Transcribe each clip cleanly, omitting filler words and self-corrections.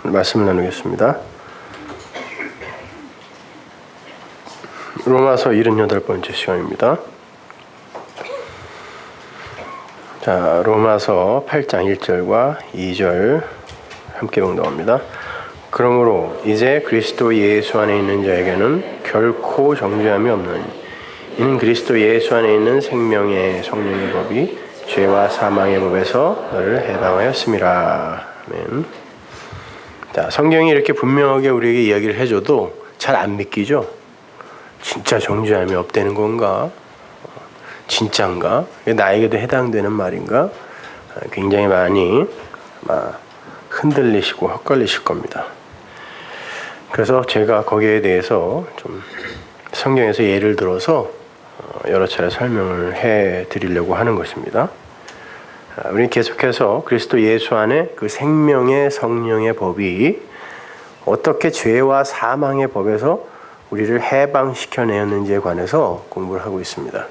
말씀을 나누겠습니다. 로마서 78번째 시간입니다. 자, 로마서 8장 1절과 2절 함께 봉독합니다. 그러므로 이제 그리스도 예수 안에 있는 자에게는 결코 정죄함이 없느니 이는 그리스도 예수 안에 있는 생명의 성령의 법이 죄와 사망의 법에서 너를 해방하였음이라. 아멘. 자, 성경이 이렇게 분명하게 우리에게 이야기를 해줘도 잘 안 믿기죠? 진짜 정죄함이 없다는 건가? 진짠가? 나에게도 해당되는 말인가? 굉장히 많이 흔들리시고 헛갈리실 겁니다. 그래서 제가 거기에 대해서 좀 성경에서 예를 들어서 여러 차례 설명을 해 드리려고 하는 것입니다. 우리는 계속해서 그리스도 예수 안에 그 생명의 성령의 법이 어떻게 죄와 사망의 법에서 우리를 해방시켜내었는지에 관해서 공부를 하고 있습니다.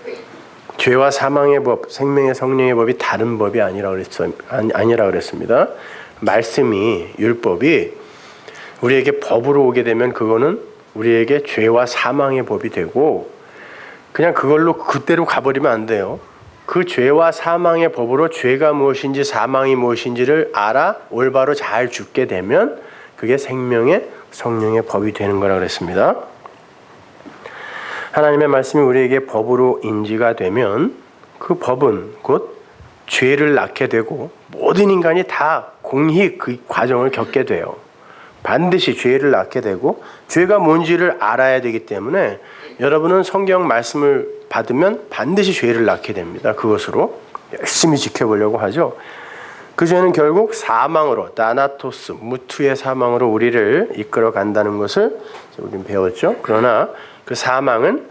죄와 사망의 법, 생명의 성령의 법이 다른 법이 아니라 그랬습니다. 말씀이, 율법이 우리에게 법으로 오게 되면 그거는 우리에게 죄와 사망의 법이 되고 그냥 그걸로 그대로 가버리면 안 돼요. 그 죄와 사망의 법으로 죄가 무엇인지 사망이 무엇인지를 알아 올바로 잘 죽게 되면 그게 생명의 성령의 법이 되는 거라고 그랬습니다. 하나님의 말씀이 우리에게 법으로 인지가 되면 그 법은 곧 죄를 낳게 되고 모든 인간이 다 공히 그 과정을 겪게 돼요. 반드시 죄를 낳게 되고 죄가 뭔지를 알아야 되기 때문에 여러분은 성경 말씀을 받으면 반드시 죄를 낳게 됩니다. 그것으로 열심히 지켜보려고 하죠. 그 죄는 결국 사망으로, 다나토스, 무투의 사망으로 우리를 이끌어 간다는 것을 우리는 배웠죠. 그러나 그 사망은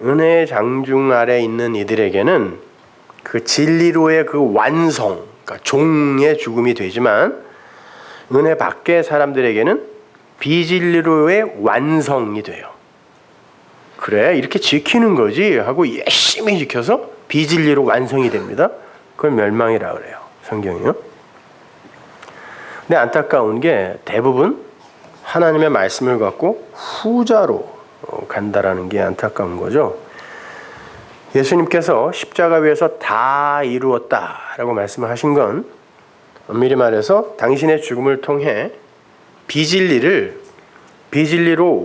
은혜의 장중 아래 있는 이들에게는 그 진리로의 그 완성, 그러니까 종의 죽음이 되지만 은혜 밖의 사람들에게는 비진리로의 완성이 돼요. 그래, 이렇게 지키는 거지 하고 열심히 지켜서 비진리로 완성이 됩니다. 그걸 멸망이라고 그래요, 성경이요. 근데 안타까운 게 대부분 하나님의 말씀을 갖고 후자로 간다라는 게 안타까운 거죠. 예수님께서 십자가 위에서 다 이루었다라고 말씀하신 건 엄밀히 말해서 당신의 죽음을 통해 비진리로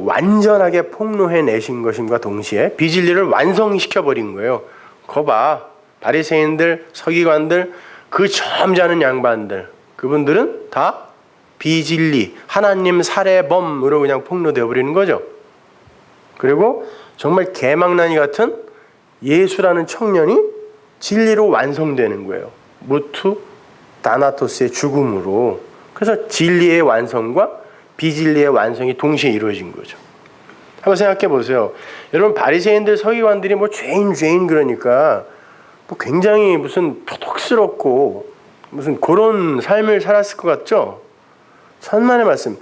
완전하게 폭로해내신 것임과 동시에 비진리를 완성시켜버린 거예요. 거봐, 바리새인들, 서기관들, 그 점잖은 양반들, 그분들은 다 비진리, 하나님 살해범으로 그냥 폭로되어 버리는 거죠. 그리고 정말 개망나니 같은 예수라는 청년이 진리로 완성되는 거예요. 무투 다나토스의 죽음으로. 그래서 진리의 완성과 비진리의 완성이 동시에 이루어진 거죠. 한번 생각해 보세요. 여러분, 바리새인들, 서기관들이 뭐 죄인 그러니까 뭐 굉장히 무슨 표독스럽고 무슨 그런 삶을 살았을 것 같죠? 천만의 말씀.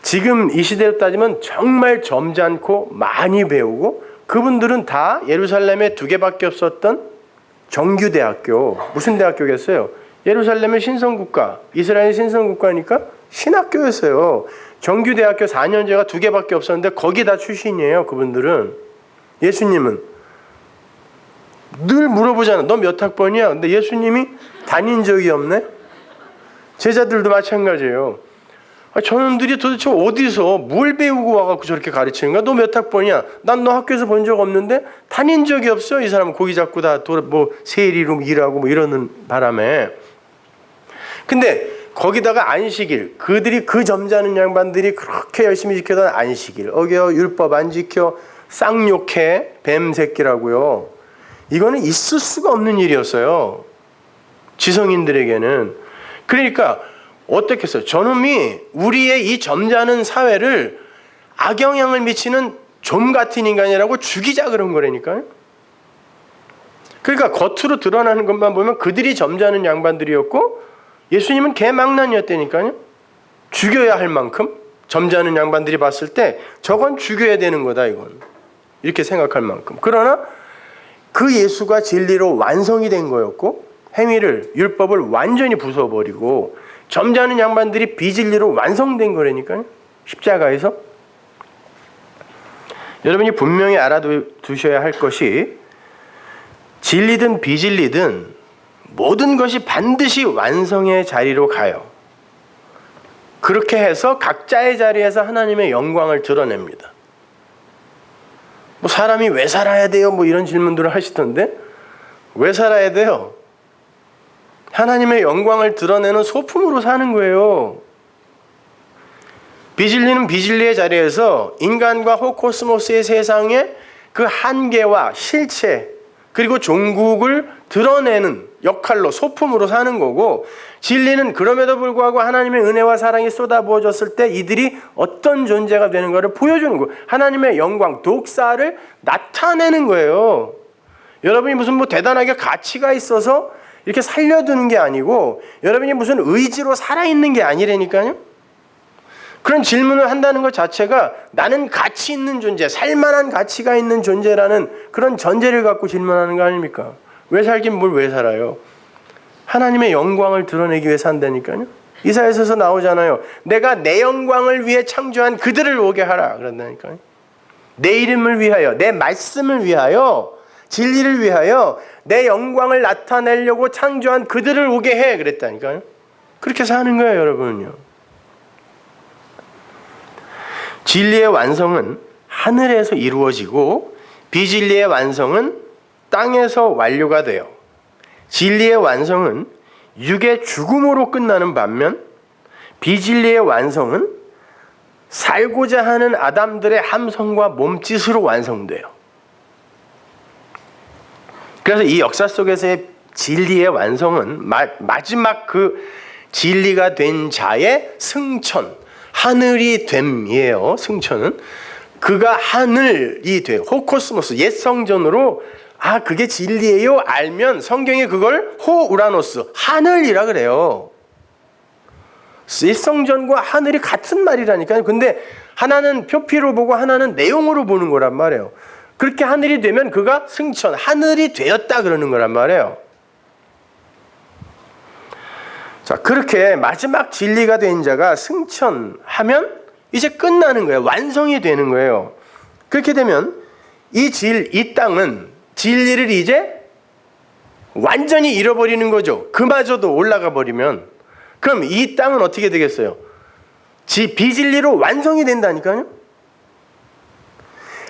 지금 이 시대로 따지면 정말 점잖고 많이 배우고 그분들은 다 예루살렘에 2개밖에 없었던 정규대학교. 무슨 대학교겠어요? 예루살렘의 신성국가, 이스라엘 신성국가니까 신학교였어요. 정규대학교 4년제가 2개밖에 없었는데 거기 다 출신이에요, 그분들은. 예수님은 늘 물어보잖아. 너 몇 학번이야? 근데 예수님이 다닌 적이 없네? 제자들도 마찬가지예요. 저놈들이 도대체 어디서 뭘 배우고 와갖고 저렇게 가르치는 거야? 너 몇 학번이야? 난 너 학교에서 본 적 없는데 다닌 적이 없어. 이 사람은 고기 잡고 다 세리로 일하고 뭐 이러는 바람에. 근데 거기다가 안식일, 그들이 그 점잖은 양반들이 그렇게 열심히 지켜던 안식일, 어겨 율법 안 지켜 쌍욕해 뱀 새끼라고요. 이거는 있을 수가 없는 일이었어요, 지성인들에게는. 그러니까 어떻게 했어요? 저놈이 우리의 이 점잖은 사회를 악영향을 미치는 좀 같은 인간이라고 죽이자 그런 거라니까요. 그러니까 겉으로 드러나는 것만 보면 그들이 점잖은 양반들이었고 예수님은 개망난이었다니까요. 죽여야 할 만큼 점잖은 양반들이 봤을 때 저건 죽여야 되는 거다, 이건. 이렇게 생각할 만큼. 그러나 그 예수가 진리로 완성이 된 거였고 행위를, 율법을 완전히 부숴버리고 점잖은 양반들이 비진리로 완성된 거라니까요. 십자가에서. 여러분이 분명히 알아두셔야 할 것이 진리든 비진리든 모든 것이 반드시 완성의 자리로 가요. 그렇게 해서 각자의 자리에서 하나님의 영광을 드러냅니다. 뭐 사람이 왜 살아야 돼요? 뭐 이런 질문들을 하시던데 왜 살아야 돼요? 하나님의 영광을 드러내는 소품으로 사는 거예요. 비진리는 비진리의 자리에서 인간과 호코스모스의 세상의 그 한계와 실체 그리고 종국을 드러내는 역할로 소품으로 사는 거고, 진리는 그럼에도 불구하고 하나님의 은혜와 사랑이 쏟아부어졌을 때 이들이 어떤 존재가 되는 것을 보여주는 거예요. 하나님의 영광, 독사를 나타내는 거예요. 여러분이 무슨 뭐 대단하게 가치가 있어서 이렇게 살려두는 게 아니고 여러분이 무슨 의지로 살아있는 게 아니라니까요. 그런 질문을 한다는 것 자체가 나는 가치 있는 존재, 살만한 가치가 있는 존재라는 그런 전제를 갖고 질문하는 거 아닙니까? 왜 살긴 뭘 왜 살아요? 하나님의 영광을 드러내기 위해 산다니까요. 이사야서에서 나오잖아요. 내가 내 영광을 위해 창조한 그들을 오게 하라 그런다니까요. 내 이름을 위하여, 내 말씀을 위하여, 진리를 위하여 내 영광을 나타내려고 창조한 그들을 오게 해 그랬다니까요. 그렇게 사는 거예요, 여러분은요. 진리의 완성은 하늘에서 이루어지고 비진리의 완성은 땅에서 완료가 돼요. 진리의 완성은 육의 죽음으로 끝나는 반면 비진리의 완성은 살고자 하는 아담들의 함성과 몸짓으로 완성돼요. 그래서 이 역사 속에서의 진리의 완성은 마지막 그 진리가 된 자의 승천, 하늘이 됨이에요. 승천은 그가 하늘이 돼, 호코스모스, 옛 성전으로 그게 진리예요 알면 성경이 그걸 호우라노스, 하늘이라 그래요. 옛 성전과 하늘이 같은 말이라니까요. 근데 하나는 표피로 보고 하나는 내용으로 보는 거란 말이에요. 그렇게 하늘이 되면 그가 승천, 하늘이 되었다 그러는 거란 말이에요. 자, 그렇게 마지막 진리가 된 자가 승천하면 이제 끝나는 거예요. 완성이 되는 거예요. 그렇게 되면 이 땅은 진리를 이제 완전히 잃어버리는 거죠. 그마저도 올라가 버리면. 그럼 이 땅은 어떻게 되겠어요? 비진리로 완성이 된다니까요.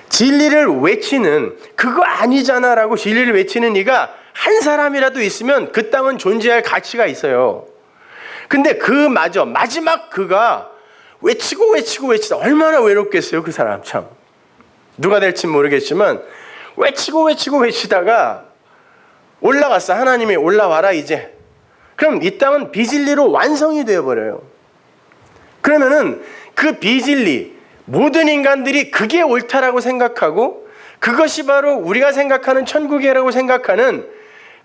진리를 외치는, 그거 아니잖아 라고 진리를 외치는 이가 한 사람이라도 있으면 그 땅은 존재할 가치가 있어요. 근데 그마저 마지막 그가 외치다 얼마나 외롭겠어요. 그 사람 참. 누가 될지 모르겠지만 외치다가 올라갔어. 하나님이 올라와라 이제. 그럼 이 땅은 비진리로 완성이 되어버려요. 그러면은 그 비진리, 모든 인간들이 그게 옳다라고 생각하고 그것이 바로 우리가 생각하는 천국이라고 생각하는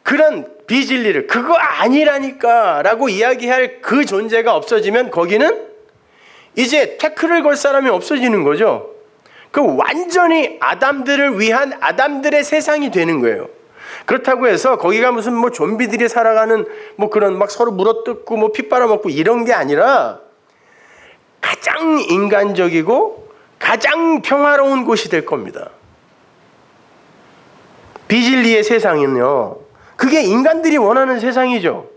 그런 비진리를 그거 아니라니까 라고 이야기할 그 존재가 없어지면 거기는 이제 태클을 걸 사람이 없어지는 거죠. 그 완전히 아담들을 위한 아담들의 세상이 되는 거예요. 그렇다고 해서 거기가 무슨 뭐 좀비들이 살아가는 뭐 그런 막 서로 물어뜯고 뭐 피 빨아먹고 이런 게 아니라 가장 인간적이고 가장 평화로운 곳이 될 겁니다. 비진리의 세상은요, 그게 인간들이 원하는 세상이죠.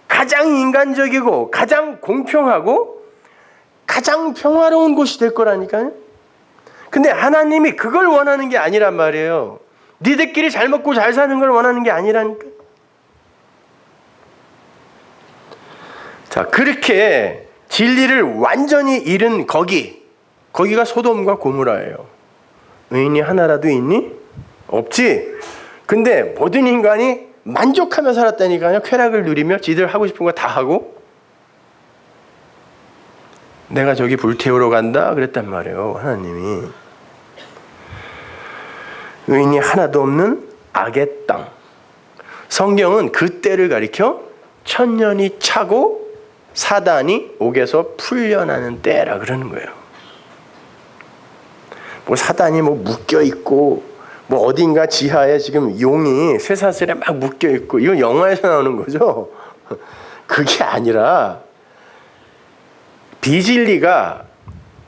가장 인간적이고 가장 공평하고 가장 평화로운 곳이 될 거라니까요. 근데 하나님이 그걸 원하는 게 아니란 말이에요. 니들끼리 잘 먹고 잘 사는 걸 원하는 게 아니라니까. 자, 그렇게 진리를 완전히 잃은 거기가 소돔과 고모라예요. 의인이 하나라도 있니? 없지. 근데 모든 인간이 만족하며 살았다니까요. 쾌락을 누리며 지들 하고 싶은 거 다 하고. 내가 저기 불태우러 간다 그랬단 말이에요. 하나님이. 의인이 하나도 없는 악의 땅. 성경은 그 때를 가리켜 천년이 차고 사단이 옥에서 풀려나는 때라 그러는 거예요. 뭐 사단이 뭐 묶여 있고 뭐 어딘가 지하에 지금 용이 쇠사슬에 막 묶여 있고, 이거 영화에서 나오는 거죠. 그게 아니라 비진리가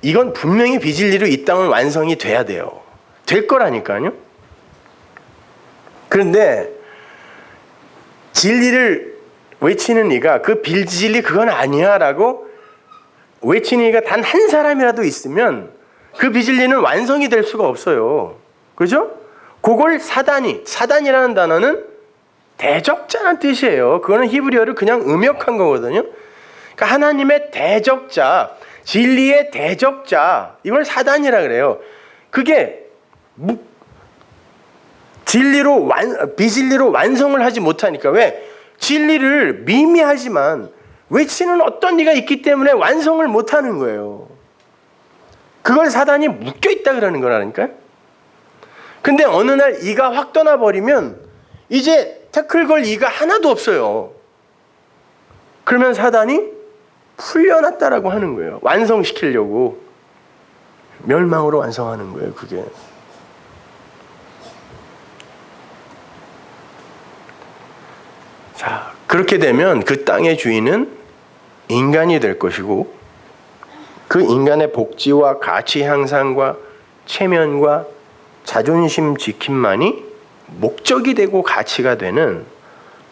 이건 분명히 비진리로 이 땅은 완성이 돼야 돼요. 될 거라니까요. 그런데 진리를 외치는 이가 그 비진리 그건 아니야 라고 외치는 이가 단 한 사람이라도 있으면 그 비진리는 완성이 될 수가 없어요. 그죠? 그걸 사단이라는 단어는 대적자라는 뜻이에요. 그거는 히브리어를 그냥 음역한 거거든요. 그러니까 하나님의 대적자, 진리의 대적자, 이걸 사단이라 그래요. 그게 비진리로 완성을 하지 못하니까. 왜? 진리를 미미하지만 외치는 어떤 이가 있기 때문에 완성을 못하는 거예요. 그걸 사단이 묶여있다 그러는 거라니까요. 근데 어느 날 이가 확 떠나버리면 이제 태클 걸 이가 하나도 없어요. 그러면 사단이 풀려났다라고 하는 거예요. 완성시키려고. 멸망으로 완성하는 거예요, 그게. 자, 그렇게 되면 그 땅의 주인은 인간이 될 것이고, 그 인간의 복지와 가치 향상과 체면과 자존심 지킴만이 목적이 되고 가치가 되는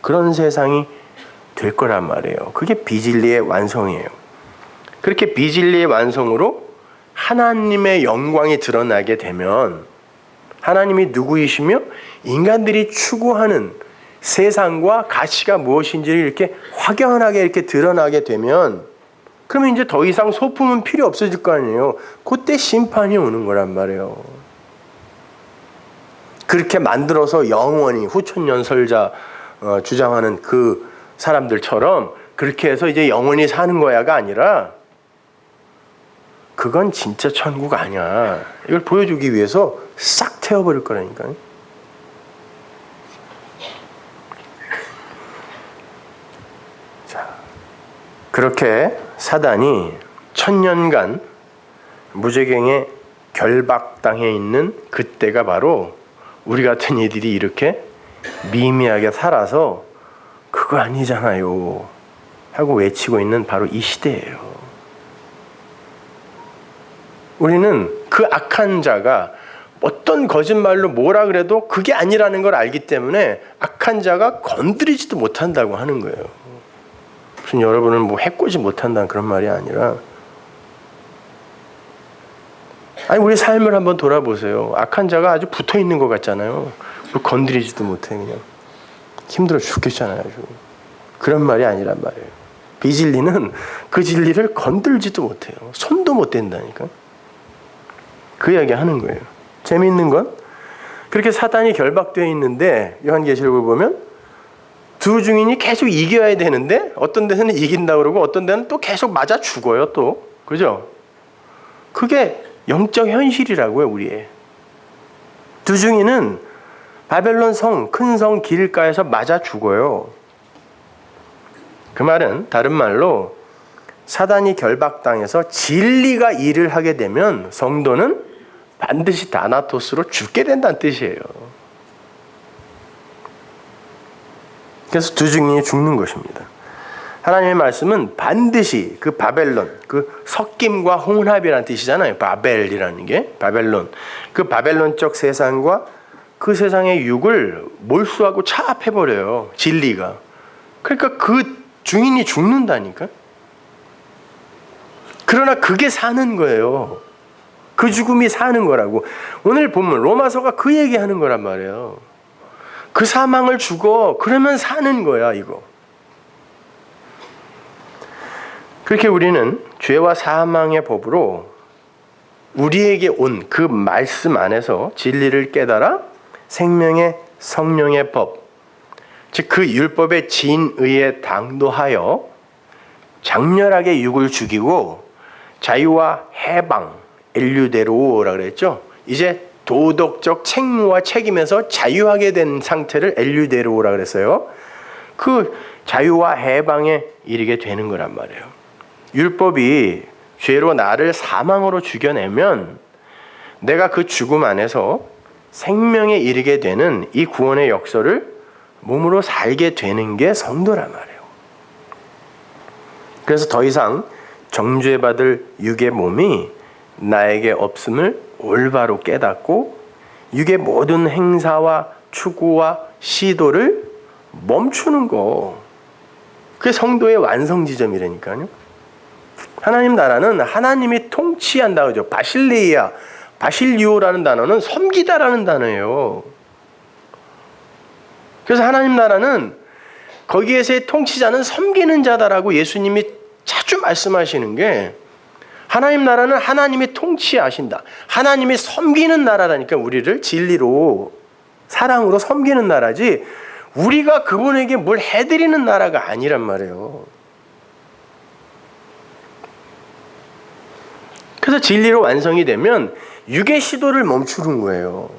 그런 세상이 될 거란 말이에요. 그게 비진리의 완성이에요. 그렇게 비진리의 완성으로 하나님의 영광이 드러나게 되면, 하나님이 누구이시며 인간들이 추구하는 세상과 가치가 무엇인지를 이렇게 확연하게 이렇게 드러나게 되면, 그러면 이제 더 이상 소품은 필요 없어질 거 아니에요. 그때 심판이 오는 거란 말이에요. 그렇게 만들어서 영원히 후천연설자 주장하는 그 사람들처럼 그렇게 해서 이제 영원히 사는 거야가 아니라, 그건 진짜 천국 아니야. 이걸 보여주기 위해서 싹 태워버릴 거라니까요. 자, 그렇게 사단이 1000년간 무저갱에 결박당해 있는 그때가 바로 우리 같은 이들이 이렇게 미미하게 살아서 그거 아니잖아요 하고 외치고 있는 바로 이 시대예요. 우리는 그 악한 자가 어떤 거짓말로 뭐라 그래도 그게 아니라는 걸 알기 때문에 악한 자가 건드리지도 못한다고 하는 거예요. 무슨 여러분은 뭐 해코지 못한다는 그런 말이 아니라, 아니 우리 삶을 한번 돌아보세요. 악한 자가 아주 붙어 있는 것 같잖아요. 뭐 건드리지도 못해. 그냥 힘들어 죽겠잖아요. 아주. 그런 말이 아니란 말이에요. 비진리는 그 진리를 건들지도 못해요. 손도 못 댄다니까. 그 이야기 하는 거예요. 재미있는 건 그렇게 사단이 결박되어 있는데 요한계시록을 보면 두 증인이 계속 이겨야 되는데 어떤 데서는 이긴다 그러고 어떤 데는 또 계속 맞아 죽어요. 또 그죠? 그게 영적 현실이라고요. 우리의 두 증인은 바벨론 성, 큰 성 길가에서 맞아 죽어요. 그 말은 다른 말로 사단이 결박당해서 진리가 일을 하게 되면 성도는 반드시 다나토스로 죽게 된다는 뜻이에요. 그래서 두 증인이 죽는 것입니다. 하나님의 말씀은 반드시 그 바벨론, 그 섞임과 혼합이라는 뜻이잖아요. 바벨이라는 게 바벨론. 그 바벨론적 세상과 그 세상의 육을 몰수하고 차압해버려요. 진리가. 그러니까 그 증인이 죽는다니까. 그러나 그게 사는 거예요. 그 죽음이 사는 거라고. 오늘 본문 로마서가 그 얘기하는 거란 말이에요. 그 사망을 죽어. 그러면 사는 거야 이거. 그렇게 우리는 죄와 사망의 법으로 우리에게 온 그 말씀 안에서 진리를 깨달아 생명의 성령의 법, 즉 그 율법의 진의에 당도하여 장렬하게 육을 죽이고 자유와 해방, 엘류데로라 그랬죠. 이제 도덕적 책무와 책임에서 자유하게 된 상태를 엘류데로라 그랬어요. 그 자유와 해방에 이르게 되는 거란 말이에요. 율법이 죄로 나를 사망으로 죽여내면 내가 그 죽음 안에서 생명에 이르게 되는 이 구원의 역사를 몸으로 살게 되는 게 성도란 말이에요. 그래서 더 이상 정죄받을 육의 몸이 나에게 없음을 올바로 깨닫고 육의 모든 행사와 추구와 시도를 멈추는 거. 그게 성도의 완성 지점이라니까요. 하나님 나라는 하나님이 통치한다 그죠. 바실레이아, 바실리오라는 단어는 섬기다라는 단어예요. 그래서 하나님 나라는 거기에서의 통치자는 섬기는 자다라고 예수님이 자주 말씀하시는 게, 하나님 나라는 하나님이 통치하신다. 하나님이 섬기는 나라라니까, 우리를 진리로 사랑으로 섬기는 나라지 우리가 그분에게 뭘 해드리는 나라가 아니란 말이에요. 그래서 진리로 완성이 되면 육의 시도를 멈추는 거예요.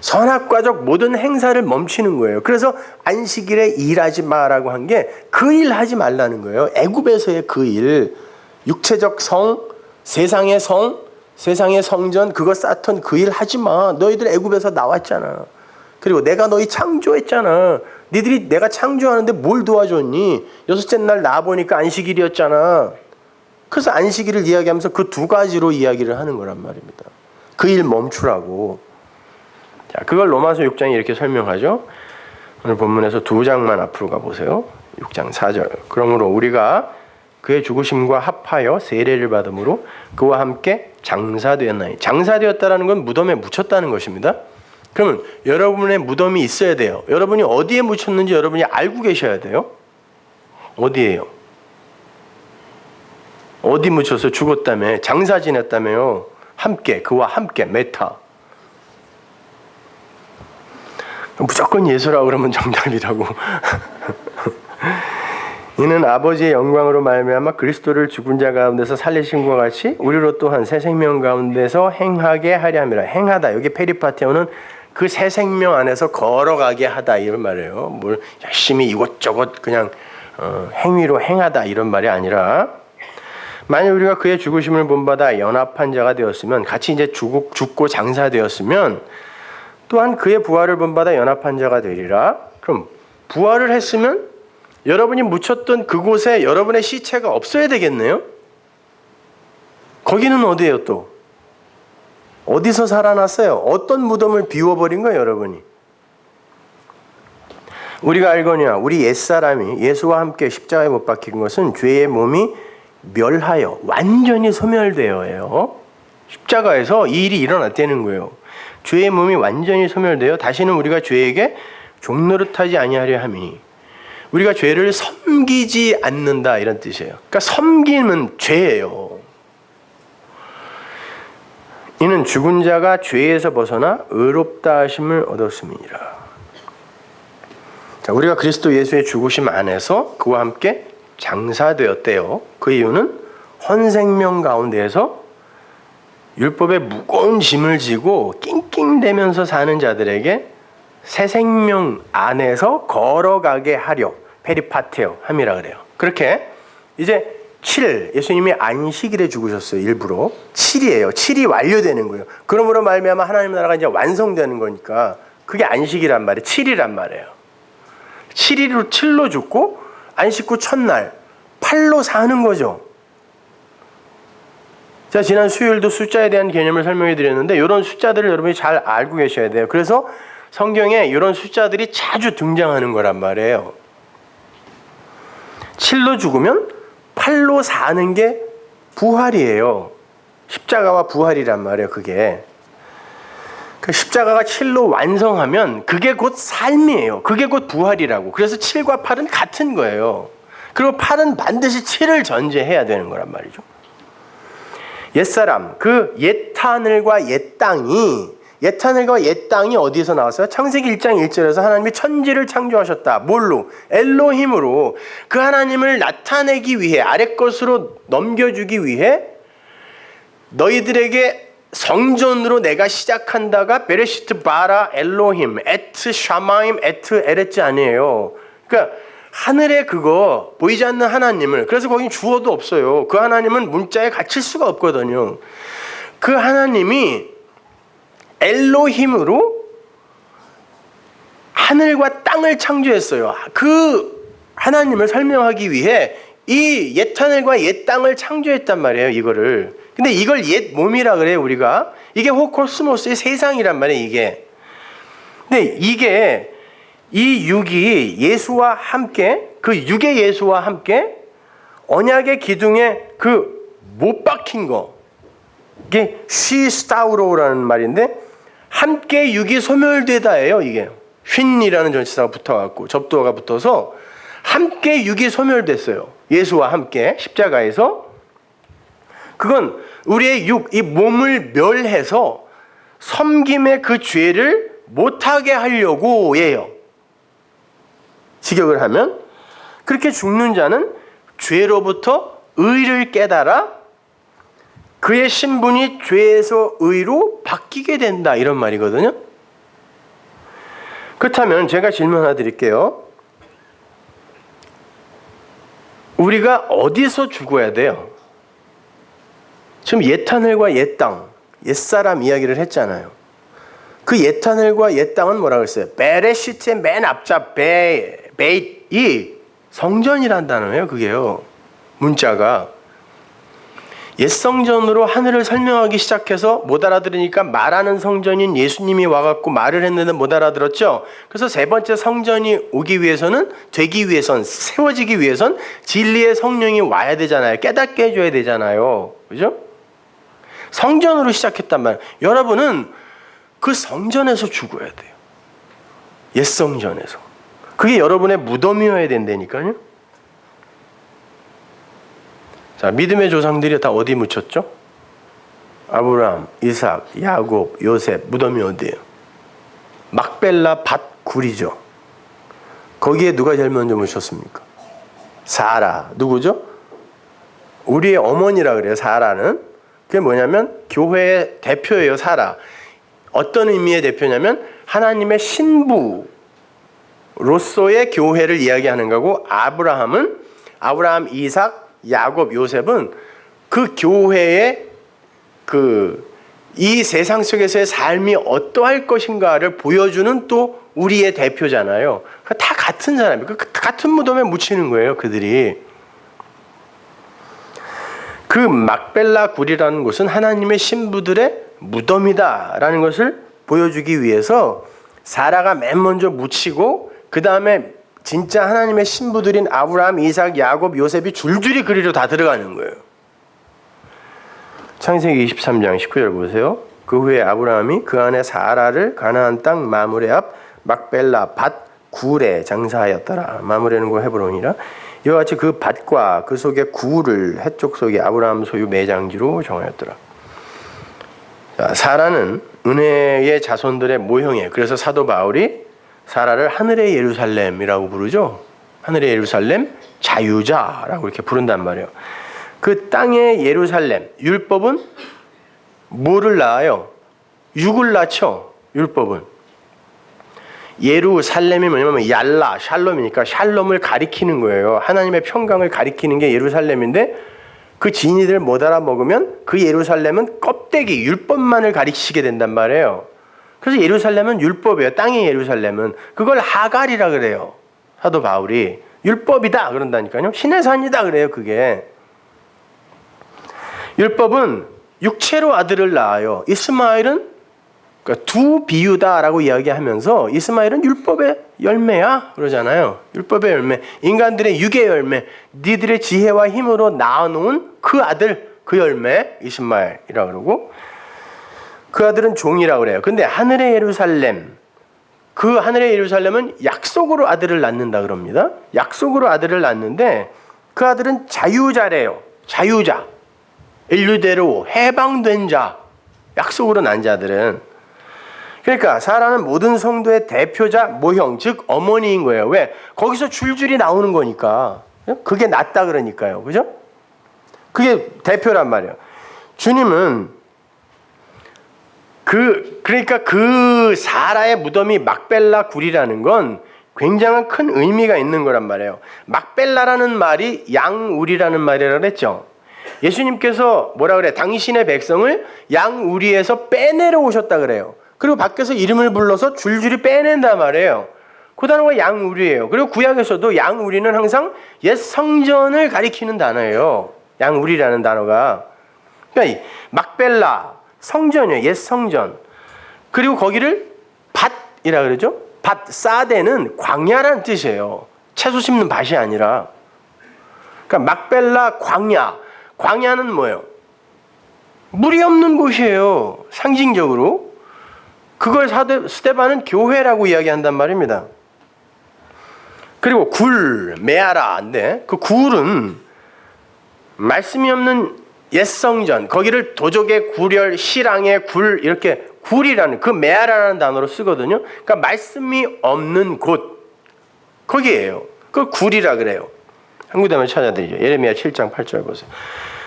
선악과적 모든 행사를 멈추는 거예요. 그래서 안식일에 일하지 마라고 한 게 그 일 하지 말라는 거예요. 애굽에서의 그 일, 육체적 성, 세상의 성, 세상의 성전, 그거 쌓던 그 일 하지 마. 너희들 애굽에서 나왔잖아. 그리고 내가 너희 창조했잖아. 니들이 내가 창조하는데 뭘 도와줬니? 여섯째 날 나와보니까 안식일이었잖아. 그래서 안식일을 이야기하면서 그 두 가지로 이야기를 하는 거란 말입니다. 그 일 멈추라고. 자, 그걸 로마서 6장이 이렇게 설명하죠. 오늘 본문에서 두 장만 앞으로 가보세요. 6장 4절. 그러므로 우리가 그의 죽으심과 합하여 세례를 받음으로 그와 함께 장사되었나니. 장사되었다라는 건 무덤에 묻혔다는 것입니다. 그러면 여러분의 무덤이 있어야 돼요. 여러분이 어디에 묻혔는지 여러분이 알고 계셔야 돼요. 어디에요? 어디 묻혀서 죽었다며, 장사 지냈다며요. 함께, 그와 함께, 메타. 무조건 예수라고 그러면 정답이라고. 이는 아버지의 영광으로 말미암아 그리스도를 죽은 자 가운데서 살리신 것과 같이 우리로 또한 새 생명 가운데서 행하게 하려 함이라. 행하다, 여기 페리파테오는 그 새 생명 안에서 걸어가게 하다 이런 말이에요. 뭘 열심히 이것저것 그냥 행위로 행하다 이런 말이 아니라, 만약 우리가 그의 죽으심을 본받아 연합한 자가 되었으면, 같이 이제 죽고 장사되었으면 또한 그의 부활을 본받아 연합한 자가 되리라. 그럼 부활을 했으면 여러분이 묻혔던 그곳에 여러분의 시체가 없어야 되겠네요. 거기는 어디예요 또? 어디서 살아났어요? 어떤 무덤을 비워버린 거예요 여러분이? 우리가 알거니와 우리 옛사람이 예수와 함께 십자가에 못 박힌 것은 죄의 몸이 멸하여 완전히 소멸되어요. 십자가에서 이 일이 일어났다는 거예요. 죄의 몸이 완전히 소멸되어 다시는 우리가 죄에게 종노릇하지 아니하려 함이니. 우리가 죄를 섬기지 않는다 이런 뜻이에요. 그러니까 섬기는 죄예요. 이는 죽은 자가 죄에서 벗어나 의롭다 하심을 얻었음이니라. 자, 우리가 그리스도 예수의 죽으심 안에서 그와 함께 장사되었대요. 그 이유는 헌생명 가운데에서 율법의 무거운 짐을 지고 낑낑대면서 사는 자들에게 새 생명 안에서 걸어가게 하려, 페리파테오 함이라 그래요. 그렇게 이제 7, 예수님이 안식일에 죽으셨어요. 일부러 7이에요. 7이 완료되는 거예요. 그러므로 말미암아 하나님 나라가 이제 완성되는 거니까 그게 안식이란 말이에요. 7이란 말이에요. 7로 죽고 안식 후 첫날 8로 사는 거죠. 제가 지난 수요일도 숫자에 대한 개념을 설명해 드렸는데 이런 숫자들을 여러분이 잘 알고 계셔야 돼요. 그래서 성경에 이런 숫자들이 자주 등장하는 거란 말이에요. 7로 죽으면 8로 사는 게 부활이에요. 십자가와 부활이란 말이에요. 그게. 그 십자가가 7로 완성하면 그게 곧 삶이에요. 그게 곧 부활이라고. 그래서 7과 8은 같은 거예요. 그리고 8은 반드시 7을 전제해야 되는 거란 말이죠. 옛사람, 그 옛하늘과 옛땅이 어디에서 나왔어요? 창세기 1장 1절에서 하나님이 천지를 창조하셨다. 뭘로? 엘로힘으로. 그 하나님을 나타내기 위해, 아래 것으로 넘겨주기 위해 너희들에게 성전으로 내가 시작한다가 베레시트 바라 엘로힘, 에트 샤마임, 에트 에레츠 아니에요. 그러니까 하늘에 그거 보이지 않는 하나님을, 그래서 거긴 주어도 없어요. 그 하나님은 문자에 갇힐 수가 없거든요. 그 하나님이 엘로힘으로 하늘과 땅을 창조했어요. 그 하나님을 설명하기 위해 이 옛 하늘과 옛 땅을 창조했단 말이에요, 이거를. 근데 이걸 옛 몸이라 그래요, 우리가. 이게 호코스모스의 세상이란 말이에요, 이게. 근데 이게 이 육이 예수와 함께, 그 육의 예수와 함께 언약의 기둥에 그 못 박힌 거, 이게 시스타우로라는 말인데, 함께 육이 소멸되다예요, 이게. 쉰이라는 전치사가 붙어갖고 접두어가 붙어서 함께 육이 소멸됐어요. 예수와 함께 십자가에서. 그건 우리의 육, 이 몸을 멸해서 섬김의 그 죄를 못하게 하려고 해요. 직역을 하면 그렇게 죽는 자는 죄로부터 의를 깨달아 그의 신분이 죄에서 의로 바뀌게 된다, 이런 말이거든요. 그렇다면 제가 질문 하나 드릴게요. 우리가 어디서 죽어야 돼요? 지금 옛 하늘과 옛 땅, 옛사람 이야기를 했잖아요. 그 옛 하늘과 옛 땅은 뭐라고 했어요? 베레시트의 맨 앞자 베이이 성전이란 단어예요, 그게요. 문자가. 옛 성전으로 하늘을 설명하기 시작해서 못 알아들으니까 말하는 성전인 예수님이 와갖고 말을 했는데 못 알아들었죠. 그래서 세 번째 성전이 오기 위해서는, 되기 위해선, 세워지기 위해선 진리의 성령이 와야 되잖아요. 깨닫게 해줘야 되잖아요. 그죠? 성전으로 시작했단 말이에요. 여러분은 그 성전에서 죽어야 돼요. 옛 성전에서. 그게 여러분의 무덤이어야 된다니까요. 자, 믿음의 조상들이 다 어디 묻혔죠? 아브라함, 이삭, 야곱, 요셉, 무덤이 어디예요? 막벨라 밭 굴이죠. 거기에 누가 제일 먼저 묻혔습니까? 사라. 누구죠? 우리의 어머니라 그래요, 사라는. 그게 뭐냐면 교회의 대표예요, 사라. 어떤 의미의 대표냐면 하나님의 신부로서의 교회를 이야기하는 거고, 아브라함은 아브라함, 이삭, 야곱, 요셉은 그 교회의 이 세상 속에서의 삶이 어떠할 것인가를 보여주는 또 우리의 대표잖아요. 다 같은 사람이에요. 같은 무덤에 묻히는 거예요, 그들이. 그 막벨라 굴이라는 곳은 하나님의 신부들의 무덤이다라는 것을 보여주기 위해서 사라가 맨 먼저 묻히고, 그 다음에 진짜 하나님의 신부들인 아브라함, 이삭, 야곱, 요셉이 줄줄이 그리로 다 들어가는 거예요. 창세기 23장 19절 보세요. 그 후에 아브라함이 그 안에 사라를 가나안 땅 마므레 앞 막벨라 밭 굴에 장사하였더라. 마므레는 그 헤브론이라. 이와 같이 그 밭과 그 속의 굴을 해쪽 속에 아브라함 소유 매장지로 정하였더라. 자, 사라는 은혜의 자손들의 모형이에요. 그래서 사도 바울이 사라를 하늘의 예루살렘이라고 부르죠. 하늘의 예루살렘, 자유자라고 이렇게 부른단 말이에요. 그 땅의 예루살렘, 율법은 뭐를 낳아요? 육을 낳죠. 율법은. 예루살렘이 뭐냐면 얄라, 샬롬이니까 샬롬을 가리키는 거예요. 하나님의 평강을 가리키는 게 예루살렘인데, 그 진이들 못 알아먹으면 그 예루살렘은 껍데기, 율법만을 가리키게 된단 말이에요. 그래서 예루살렘은 율법이에요. 땅의 예루살렘은. 그걸 하갈이라 그래요. 사도 바울이. 율법이다 그런다니까요. 신의 산이다 그래요, 그게. 율법은 육체로 아들을 낳아요. 이스마엘은 그러니까 두 비유다라고 이야기하면서 이스마엘은 율법의 열매야 그러잖아요. 율법의 열매, 인간들의 육의 열매, 니들의 지혜와 힘으로 낳아놓은 그 아들, 그 열매 이스마엘이라 그러고, 그 아들은 종이라고 그래요. 근데 하늘의 예루살렘, 그 하늘의 예루살렘은 약속으로 아들을 낳는다 그럽니다. 약속으로 아들을 낳는데 그 아들은 자유자래요. 자유자, 인류대로 해방된 자, 약속으로 난 자들은. 그러니까 사라는 모든 성도의 대표자, 모형, 즉 어머니인 거예요. 왜? 거기서 줄줄이 나오는 거니까. 그게 낫다 그러니까요. 그죠? 그게 대표란 말이에요. 주님은 그러니까 그 사라의 무덤이 막벨라 굴이라는 건 굉장한 큰 의미가 있는 거란 말이에요. 막벨라라는 말이 양우리라는 말이라고 했죠. 예수님께서 뭐라 그래? 당신의 백성을 양우리에서 빼내려 오셨다 그래요. 그리고 밖에서 이름을 불러서 줄줄이 빼낸단 말이에요. 그 단어가 양우리예요. 그리고 구약에서도 양우리는 항상 옛 성전을 가리키는 단어예요. 양우리라는 단어가. 그러니까 막벨라 성전이에요. 옛 성전. 그리고 거기를 밭이라 그러죠. 밭 사데는 광야라는 뜻이에요. 채소 심는 밭이 아니라. 그러니까 막벨라 광야. 광야는 뭐예요? 물이 없는 곳이에요. 상징적으로. 그걸 스데반은 교회라고 이야기한단 말입니다. 그리고 굴, 메아라인데 그 굴은 말씀이 없는 옛성전, 거기를 도적의 굴열, 실랑의 굴, 이렇게 굴이라는 그 메아라라는 단어로 쓰거든요. 그러니까 말씀이 없는 곳, 거기에요. 그걸 굴이라 그래요. 한 구절만 찾아드리죠. 예레미야 7장 8절 보세요.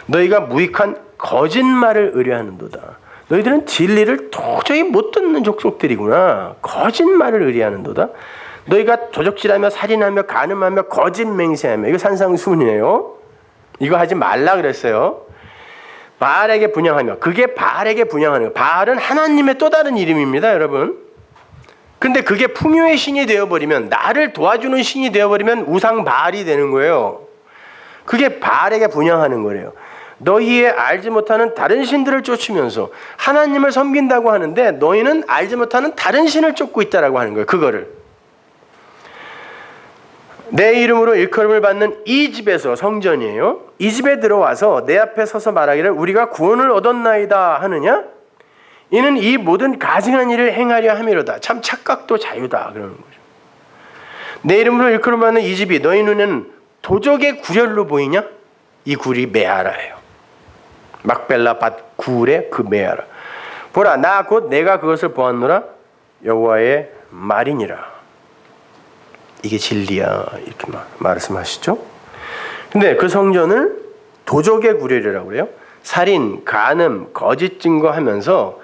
너희가 무익한 거짓말을 의뢰하는도다. 너희들은 진리를 도저히 못 듣는 족속들이구나. 거짓말을 의뢰하는도다. 너희가 도적질하며 살인하며 간음하며 거짓 맹세하며, 이거 산상수훈이에요. 이거 하지 말라 그랬어요. 바알에게 분향하며, 그게 바알에게 분향하는 거예요. 바알은 하나님의 또 다른 이름입니다, 여러분. 근데 그게 풍요의 신이 되어버리면, 나를 도와주는 신이 되어버리면 우상 바알이 되는 거예요. 그게 바알에게 분향하는 거래요. 너희의 알지 못하는 다른 신들을 쫓으면서 하나님을 섬긴다고 하는데 너희는 알지 못하는 다른 신을 쫓고 있다라고 하는 거예요. 그거를. 내 이름으로 일컬음을 받는 이 집에서, 성전이에요. 이 집에 들어와서 내 앞에 서서 말하기를 우리가 구원을 얻었나이다 하느냐? 이는 이 모든 가증한 일을 행하려 함이로다. 참 착각도 자유다 그러는 거죠. 내 이름으로 일컬음을 받는 이 집이 너희 눈에는 도적의 구렬로 보이냐? 이 굴이 메아라예요. 막벨라 밭 굴의 그 메아라. 보라, 나 곧 내가 그것을 보았노라. 여호와의 말이니라. 이게 진리야, 이렇게 말씀하시죠. 근데 그 성전을 도적의 구렬이라고 그래요. 살인, 간음, 거짓 증거하면서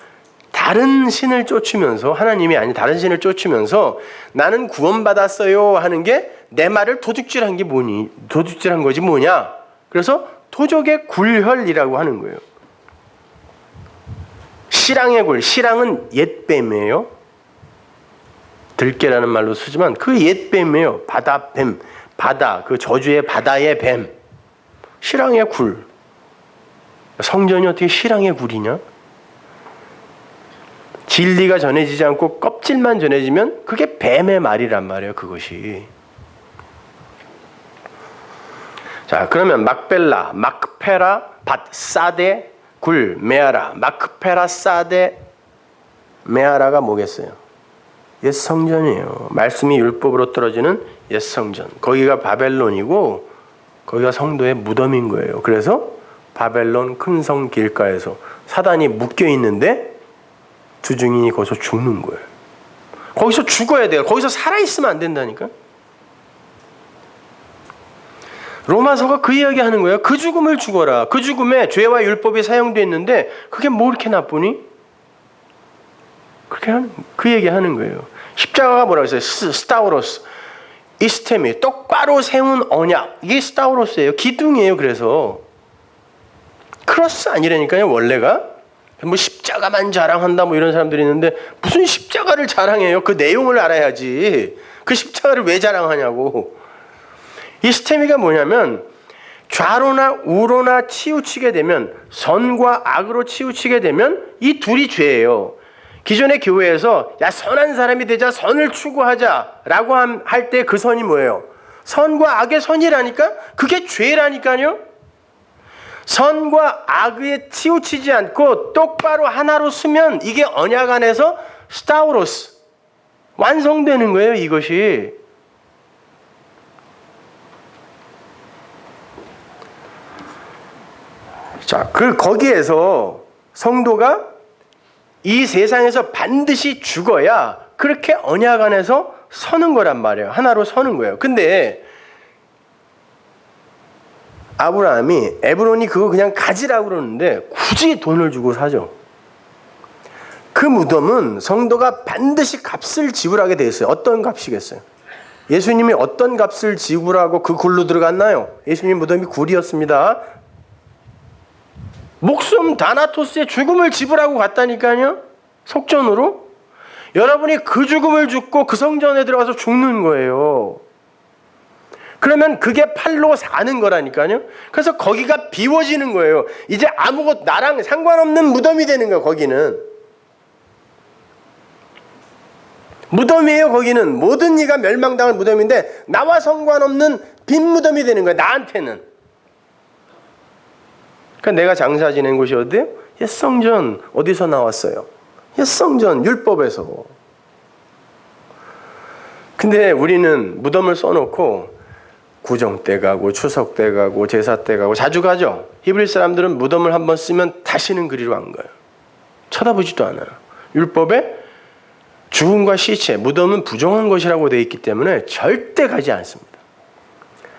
다른 신을 쫓으면서, 하나님이 아닌 다른 신을 쫓으면서 나는 구원받았어요 하는 게 내 말을 도둑질한 게 뭐니? 도둑질한 거지 뭐냐? 그래서 도적의 굴혈이라고 하는 거예요. 실랑의 굴, 실랑은 옛뱀이에요. 들깨라는 말로 쓰지만 그 옛뱀이에요. 바다뱀, 바다, 그 저주의 바다의 뱀. 실랑의 굴. 성전이 어떻게 실랑의 굴이냐? 진리가 전해지지 않고 껍질만 전해지면 그게 뱀의 말이란 말이에요. 그것이. 자, 그러면 막벨라, 막페라, 밭, 사데, 굴, 메아라. 막페라, 사데, 메아라가 뭐겠어요? 옛 성전이에요. 말씀이 율법으로 떨어지는 옛 성전. 거기가 바벨론이고 거기가 성도의 무덤인 거예요. 그래서 바벨론 큰 성 길가에서 사단이 묶여 있는데 두 증인이 거기서 죽는 거예요. 거기서 죽어야 돼요. 거기서 살아있으면 안 된다니까. 로마서가 그 이야기 하는 거예요. 그 죽음을 죽어라. 그 죽음에 죄와 율법이 사용되어 있는데 그게 뭐 이렇게 나쁘니? 그렇게 그 얘기 하는 거예요. 십자가가 뭐라고 했어요? 스타우로스. 이스테미. 똑바로 세운 언약. 이게 스타우로스예요. 기둥이에요. 그래서. 크로스 아니라니까요. 원래가. 뭐 십자가만 자랑한다 뭐 이런 사람들이 있는데 무슨 십자가를 자랑해요? 그 내용을 알아야지. 그 십자가를 왜 자랑하냐고. 이 스테미가 뭐냐면 좌로나 우로나 치우치게 되면, 선과 악으로 치우치게 되면 이 둘이 죄예요. 기존의 교회에서 야 선한 사람이 되자, 선을 추구하자라고 할 때 그 선이 뭐예요? 선과 악의 선이라니까? 그게 죄라니까요. 선과 악에 치우치지 않고 똑바로 하나로 쓰면 이게 언약 안에서 스타우로스 완성되는 거예요. 이것이. 자, 거기에서 성도가 이 세상에서 반드시 죽어야 그렇게 언약 안에서 서는 거란 말이에요. 하나로 서는 거예요. 근데 아브라함이, 에브론이 그거 그냥 가지라고 그러는데 굳이 돈을 주고 사죠. 그 무덤은 성도가 반드시 값을 지불하게 돼 있어요. 어떤 값이겠어요? 예수님이 어떤 값을 지불하고 그 굴로 들어갔나요? 예수님 무덤이 굴이었습니다. 목숨 다나토스의 죽음을 지불하고 갔다니까요. 속전으로. 여러분이 그 죽음을 죽고 그 성전에 들어가서 죽는 거예요. 그러면 그게 팔로 사는 거라니까요. 그래서 거기가 비워지는 거예요. 이제 아무것도 나랑 상관없는 무덤이 되는 거예요. 거기는 무덤이에요. 거기는 모든 이가 멸망당할 무덤인데 나와 상관없는 빈 무덤이 되는 거예요. 나한테는. 그러니까 내가 장사 지낸 곳이 어디예요? 옛 성전. 어디서 나왔어요? 옛 성전, 율법에서. 근데 우리는 무덤을 써놓고 구정 때 가고 추석 때 가고 제사 때 가고 자주 가죠. 히브리 사람들은 무덤을 한번 쓰면 다시는 그리로 안 가요. 쳐다보지도 않아요. 율법에 죽음과 시체, 무덤은 부정한 것이라고 되어 있기 때문에 절대 가지 않습니다.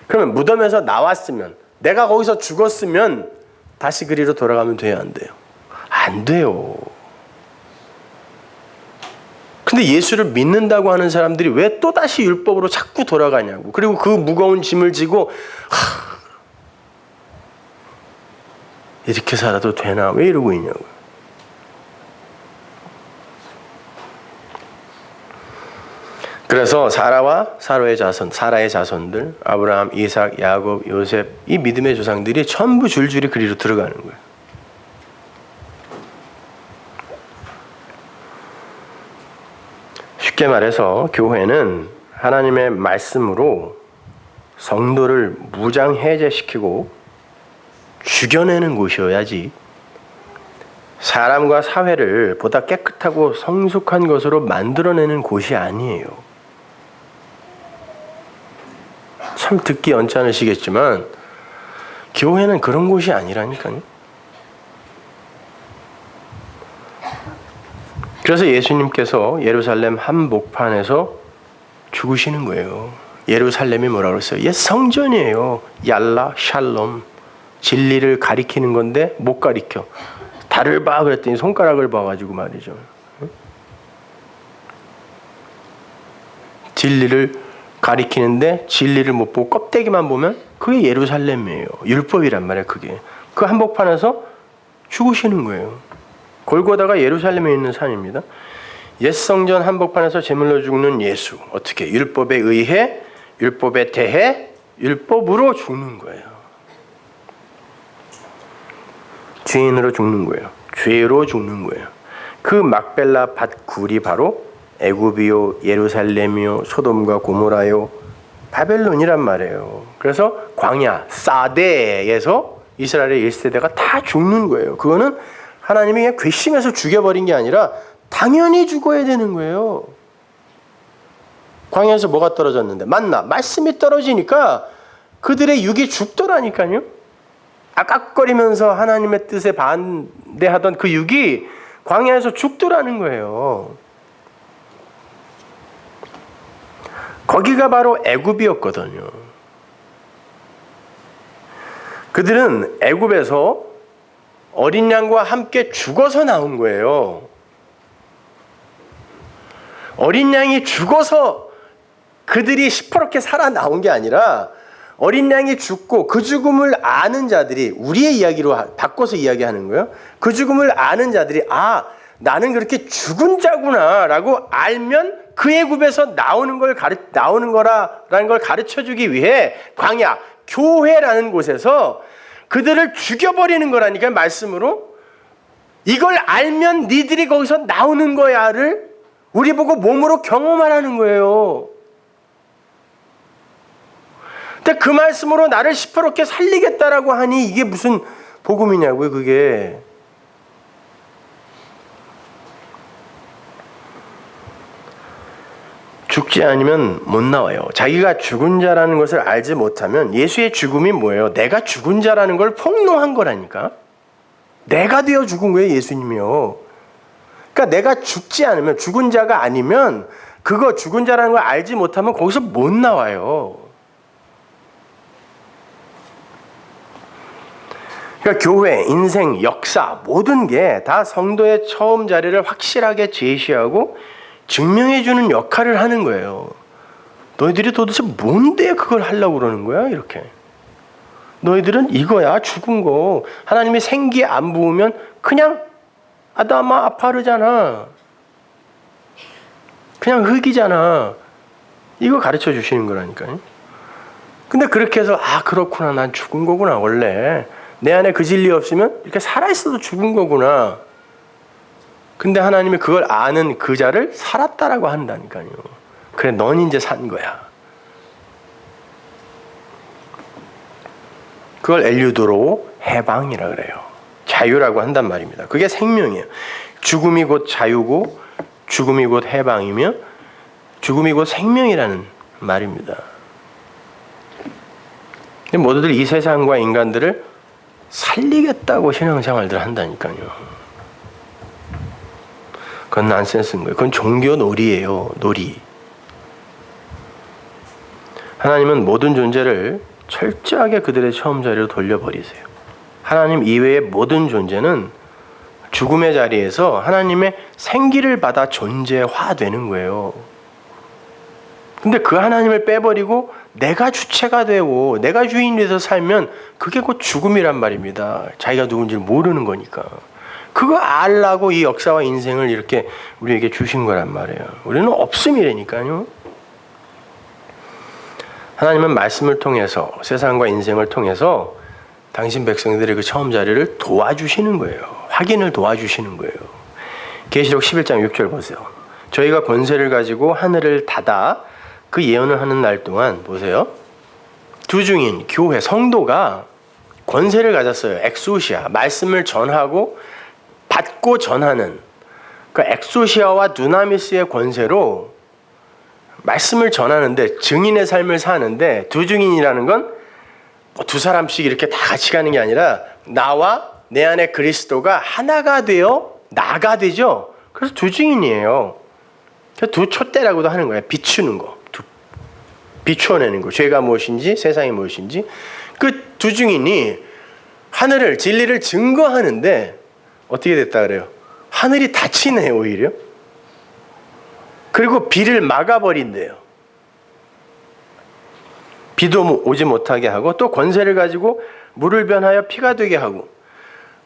그러면 무덤에서 나왔으면, 내가 거기서 죽었으면 다시 그리로 돌아가면 돼요, 안 돼요? 안 돼요. 근데 예수를 믿는다고 하는 사람들이 왜 또다시 율법으로 자꾸 돌아가냐고. 그리고 그 무거운 짐을 지고 이렇게 살아도 되나? 왜 이러고 있냐고. 그래서 사라의 자손들, 아브라함, 이삭, 야곱, 요셉, 이 믿음의 조상들이 전부 줄줄이 그리로 들어가는 거예요. 쉽게 말해서 교회는 하나님의 말씀으로 성도를 무장해제시키고 죽여내는 곳이어야지 사람과 사회를 보다 깨끗하고 성숙한 것으로 만들어내는 곳이 아니에요. 참 듣기 언짢으시겠지만 교회는 그런 곳이 아니라니까요. 그래서 예수님께서 예루살렘 한복판에서 죽으시는 거예요. 예루살렘이 뭐라고 그랬어요? 옛 성전이에요. 얄라, 샬롬. 진리를 가리키는 건데 못 가리켜. 달을 봐 그랬더니 손가락을 봐가지고 말이죠. 진리를 가리키는데 진리를 못 보고 껍데기만 보면 그게 예루살렘이에요. 율법이란 말이에요. 그게. 그 한복판에서 죽으시는 거예요. 골고다가 예루살렘에 있는 산입니다. 옛 성전 한복판에서 제물로 죽는 예수. 어떻게? 율법에 의해, 율법에 대해, 율법으로 죽는 거예요. 죄인으로 죽는 거예요. 죄로 죽는 거예요. 그 막벨라 밭굴이 바로 애굽이요, 예루살렘이요, 소돔과 고모라요, 바벨론이란 말이에요. 그래서 광야, 사대에서 이스라엘의 1세대가 다 죽는 거예요. 그거는 하나님이 그냥 괘씸해서 죽여버린 게 아니라 당연히 죽어야 되는 거예요. 광야에서 뭐가 떨어졌는데? 만나, 말씀이 떨어지니까 그들의 육이 죽더라니까요. 아깝거리면서 하나님의 뜻에 반대하던 그 육이 광야에서 죽더라는 거예요. 거기가 바로 애굽이었거든요. 그들은 애굽에서 어린 양과 함께 죽어서 나온 거예요. 어린 양이 죽어서 그들이 시퍼렇게 살아 나온 게 아니라 어린 양이 죽고 그 죽음을 아는 자들이, 우리의 이야기로 바꿔서 이야기하는 거예요. 그 죽음을 아는 자들이 나는 그렇게 죽은 자구나 라고 알면 그 애굽에서 나오는 거라라는 걸 가르쳐주기 위해 광야, 교회라는 곳에서 그들을 죽여버리는 거라니까. 말씀으로 이걸 알면 니들이 거기서 나오는 거야를 우리 보고 몸으로 경험하라는 거예요. 근데 그 말씀으로 나를 시퍼렇게 살리겠다라고 하니 이게 무슨 복음이냐고요, 그게. 죽지 않으면 못 나와요. 자기가 죽은 자라는 것을 알지 못하면 예수의 죽음이 뭐예요? 내가 죽은 자라는 걸 폭로한 거라니까. 내가 되어 죽은 거예요, 예수님이요. 그러니까 내가 죽지 않으면, 죽은 자가 아니면 그거 죽은 자라는 걸 알지 못하면 거기서 못 나와요. 그러니까 교회, 인생, 역사 모든 게 다 성도의 처음 자리를 확실하게 제시하고 증명해주는 역할을 하는 거예요. 너희들이 도대체 뭔데 그걸 하려고 그러는 거야? 이렇게. 너희들은 이거야, 죽은 거. 하나님이 생기 안 부으면 그냥 아다마 아파르잖아. 그냥 흙이잖아. 이거 가르쳐 주시는 거라니까요. 근데 그렇게 해서 그렇구나. 난 죽은 거구나. 원래 내 안에 그 진리 없으면 이렇게 살아있어도 죽은 거구나. 근데 하나님이 그걸 아는 그 자를 살았다라고 한다니까요. 그래, 넌 이제 산 거야. 그걸 엘유도로 해방이라 그래요. 자유라고 한단 말입니다. 그게 생명이에요. 죽음이 곧 자유고 죽음이 곧 해방이며 죽음이 곧 생명이라는 말입니다. 모두들 이 세상과 인간들을 살리겠다고 신앙생활들 한다니까요. 그건 난센스인 거예요. 그건 종교 놀이예요. 놀이. 하나님은 모든 존재를 철저하게 그들의 처음 자리로 돌려버리세요. 하나님 이외의 모든 존재는 죽음의 자리에서 하나님의 생기를 받아 존재화되는 거예요. 근데 그 하나님을 빼버리고 내가 주체가 되고 내가 주인이 돼서 살면 그게 곧 죽음이란 말입니다. 자기가 누군지를 모르는 거니까. 그거 알라고 이 역사와 인생을 이렇게 우리에게 주신 거란 말이에요. 우리는 없음이라니까요. 하나님은 말씀을 통해서 세상과 인생을 통해서 당신 백성들의 그 처음 자리를 도와주시는 거예요. 확인을 도와주시는 거예요. 계시록 11장 6절 보세요. 저희가 권세를 가지고 하늘을 닫아 그 예언을 하는 날 동안 보세요. 두 중인 교회 성도가 권세를 가졌어요. 엑소시아, 말씀을 전하고 받고 전하는 그 엑소시아와 두나미스의 권세로 말씀을 전하는데 증인의 삶을 사는데 두 증인이라는 건 두 사람씩 이렇게 다 같이 가는 게 아니라 나와 내 안에 그리스도가 하나가 되어 나가 되죠. 그래서 두 증인이에요. 두 촛대라고도 하는 거예요. 비추는 거. 비추어내는 거. 죄가 무엇인지 세상이 무엇인지. 그 두 증인이 하늘을 진리를 증거하는데 어떻게 됐다 그래요? 하늘이 닫히네요. 오히려. 그리고 비를 막아버린대요. 비도 오지 못하게 하고 또 권세를 가지고 물을 변하여 피가 되게 하고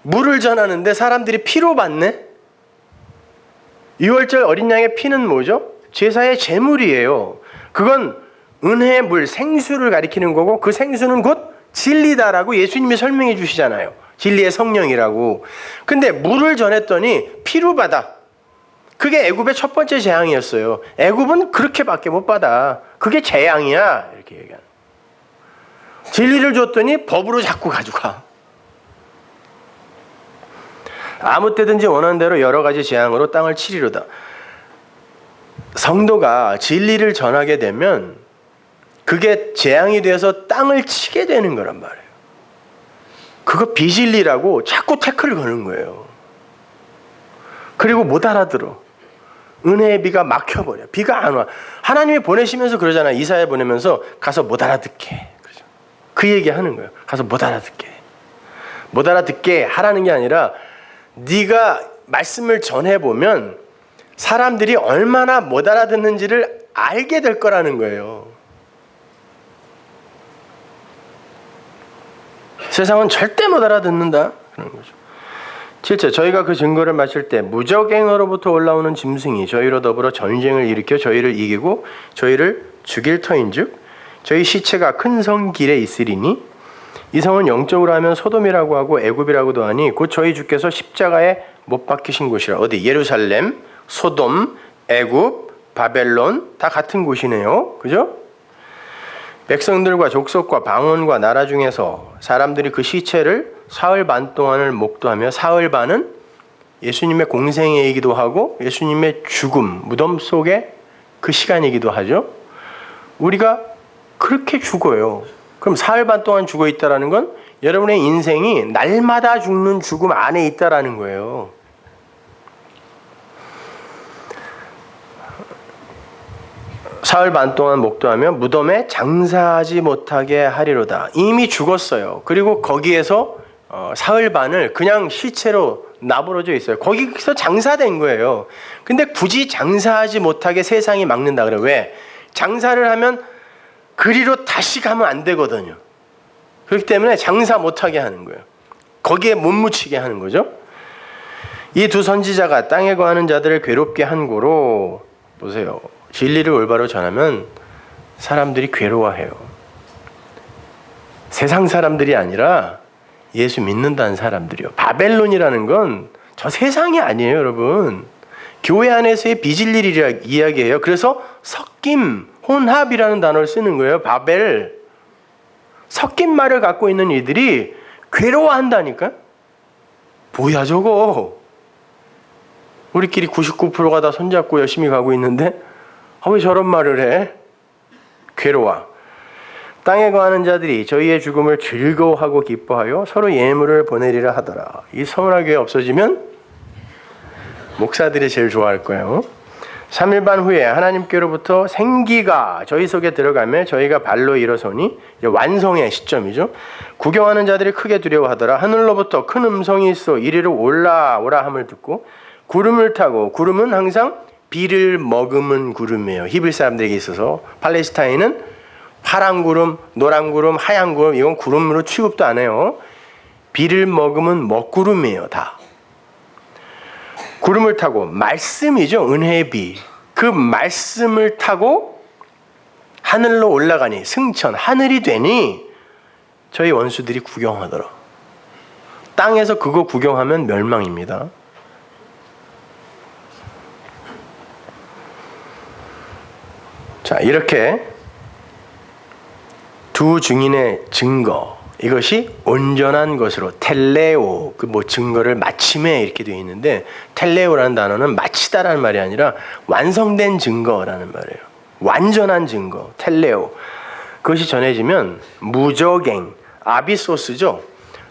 물을 전하는데 사람들이 피로 받네? 유월절 어린 양의 피는 뭐죠? 제사의 제물이에요. 그건 은혜의 물, 생수를 가리키는 거고 그 생수는 곧 진리다라고 예수님이 설명해 주시잖아요. 진리의 성령이라고. 근데 물을 전했더니 피로 받아. 그게 애굽의 첫 번째 재앙이었어요. 애굽은 그렇게밖에 못 받아. 그게 재앙이야. 이렇게 얘기하는. 진리를 줬더니 법으로 자꾸 가져가. 아무 때든지 원하는 대로 여러 가지 재앙으로 땅을 치리로다. 성도가 진리를 전하게 되면 그게 재앙이 되어서 땅을 치게 되는 거란 말이에요. 그거 비진리라고 자꾸 태클을 거는 거예요. 그리고 못 알아들어. 은혜의 비가 막혀버려. 비가 안 와. 하나님이 보내시면서 그러잖아요. 이사야 보내면서 가서 못 알아듣게. 그러죠. 그 얘기 하는 거예요. 가서 못 알아듣게. 못 알아듣게 하라는 게 아니라 네가 말씀을 전해보면 사람들이 얼마나 못 알아듣는지를 알게 될 거라는 거예요. 세상은 절대 못 알아듣는다. 그런 거죠. 실제 저희가 그 증거를 마칠 때 무적행어로부터 올라오는 짐승이 저희로 더불어 전쟁을 일으켜 저희를 이기고 저희를 죽일 터인즉 저희 시체가 큰 성 길에 있으리니 이 성은 영적으로 하면 소돔이라고 하고 애굽이라고도 하니 곧 저희 주께서 십자가에 못 박히신 곳이라. 어디? 예루살렘, 소돔, 애굽, 바벨론 다 같은 곳이네요. 그죠? 백성들과 족속과 방언과 나라 중에서 사람들이 그 시체를 사흘 반 동안을 목도하며 사흘 반은 예수님의 공생애이기도 하고 예수님의 죽음, 무덤 속의 그 시간이기도 하죠. 우리가 그렇게 죽어요. 그럼 사흘 반 동안 죽어 있다라는 건 여러분의 인생이 날마다 죽는 죽음 안에 있다라는 거예요. 사흘 반 동안 목도하며 무덤에 장사하지 못하게 하리로다. 이미 죽었어요. 그리고 거기에서 사흘 반을 그냥 시체로 나부러져 있어요. 거기서 장사된 거예요. 근데 굳이 장사하지 못하게 세상이 막는다 그래요. 왜? 장사를 하면 그리로 다시 가면 안 되거든요. 그렇기 때문에 장사 못하게 하는 거예요. 거기에 못 묻히게 하는 거죠. 이 두 선지자가 땅에 거하는 자들을 괴롭게 한 고로 보세요. 진리를 올바로 전하면 사람들이 괴로워해요. 세상 사람들이 아니라 예수 믿는다는 사람들이요. 바벨론이라는 건 저 세상이 아니에요, 여러분. 교회 안에서의 비진리를 이야기해요. 그래서 섞임, 혼합이라는 단어를 쓰는 거예요. 바벨. 섞인 말을 갖고 있는 이들이 괴로워한다니까? 뭐야 저거? 우리끼리 99%가 다 손잡고 열심히 가고 있는데 왜 저런 말을 해? 괴로워. 땅에 거하는 자들이 저희의 죽음을 즐거워하고 기뻐하여 서로 예물을 보내리라 하더라. 이 서운하게 없어지면 목사들이 제일 좋아할 거예요. 3일 반 후에 하나님께로부터 생기가 저희 속에 들어가며 저희가 발로 일어서니 완성의 시점이죠. 구경하는 자들이 크게 두려워하더라. 하늘로부터 큰 음성이 있어 이리로 올라오라 함을 듣고 구름을 타고, 구름은 항상 비를 머금은 구름이에요. 히브리 사람들에게 있어서. 팔레스타인은 파란 구름, 노란 구름, 하얀 구름, 이건 구름으로 취급도 안 해요. 비를 머금은 먹구름이에요, 다. 구름을 타고, 말씀이죠, 은혜의 비. 그 말씀을 타고 하늘로 올라가니, 승천, 하늘이 되니 저희 원수들이 구경하더라. 땅에서 그거 구경하면 멸망입니다. 자, 이렇게 두 증인의 증거, 이것이 온전한 것으로 텔레오, 그 뭐 증거를 마침에 이렇게 되어 있는데, 텔레오라는 단어는 마치다라는 말이 아니라 완성된 증거라는 말이에요. 완전한 증거, 텔레오. 그것이 전해지면 무저갱, 아비소스죠.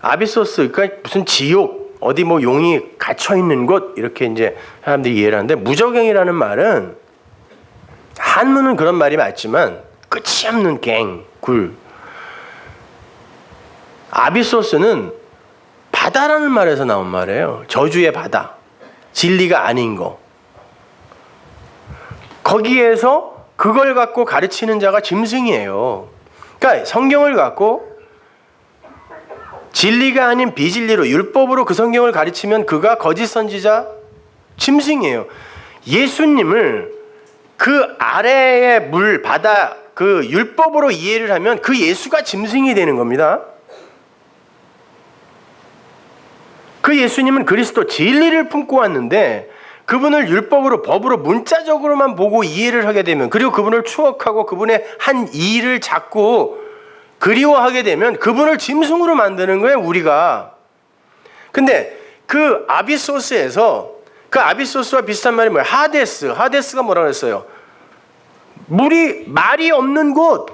아비소스, 그러니까 무슨 지옥, 어디 뭐 용이 갇혀 있는 곳, 이렇게 이제 사람들이 이해를 하는데, 무저갱이라는 말은 한문은 그런 말이 맞지만 끝이 없는 갱, 굴. 아비소스는 바다라는 말에서 나온 말이에요. 저주의 바다. 진리가 아닌 거. 거기에서 그걸 갖고 가르치는 자가 짐승이에요. 그러니까 성경을 갖고 진리가 아닌 비진리로, 율법으로 그 성경을 가르치면 그가 거짓 선지자, 짐승이에요. 예수님을 그 아래의 물, 바다, 그 율법으로 이해를 하면 그 예수가 짐승이 되는 겁니다. 그 예수님은 그리스도 진리를 품고 왔는데 그분을 율법으로, 법으로, 문자적으로만 보고 이해를 하게 되면, 그리고 그분을 추억하고 그분의 한 일을 자꾸 그리워하게 되면 그분을 짐승으로 만드는 거예요, 우리가. 근데 그 아비소스에서, 그 아비소스와 비슷한 말이 뭐예요? 하데스. 하데스가 뭐라고 했어요? 말이 없는 곳.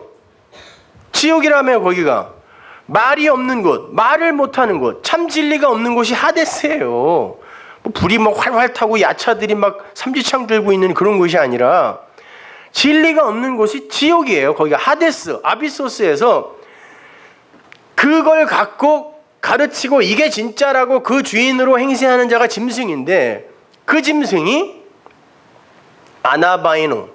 지옥이라며, 거기가. 말이 없는 곳, 말을 못하는 곳, 참 진리가 없는 곳이 하데스예요. 뭐 불이 막 활활 타고 야차들이 막 삼지창 들고 있는 그런 곳이 아니라 진리가 없는 곳이 지옥이에요. 거기가 하데스, 아비소스에서 그걸 갖고 가르치고 이게 진짜라고 그 주인으로 행세하는 자가 짐승인데, 그 짐승이 아나바이노,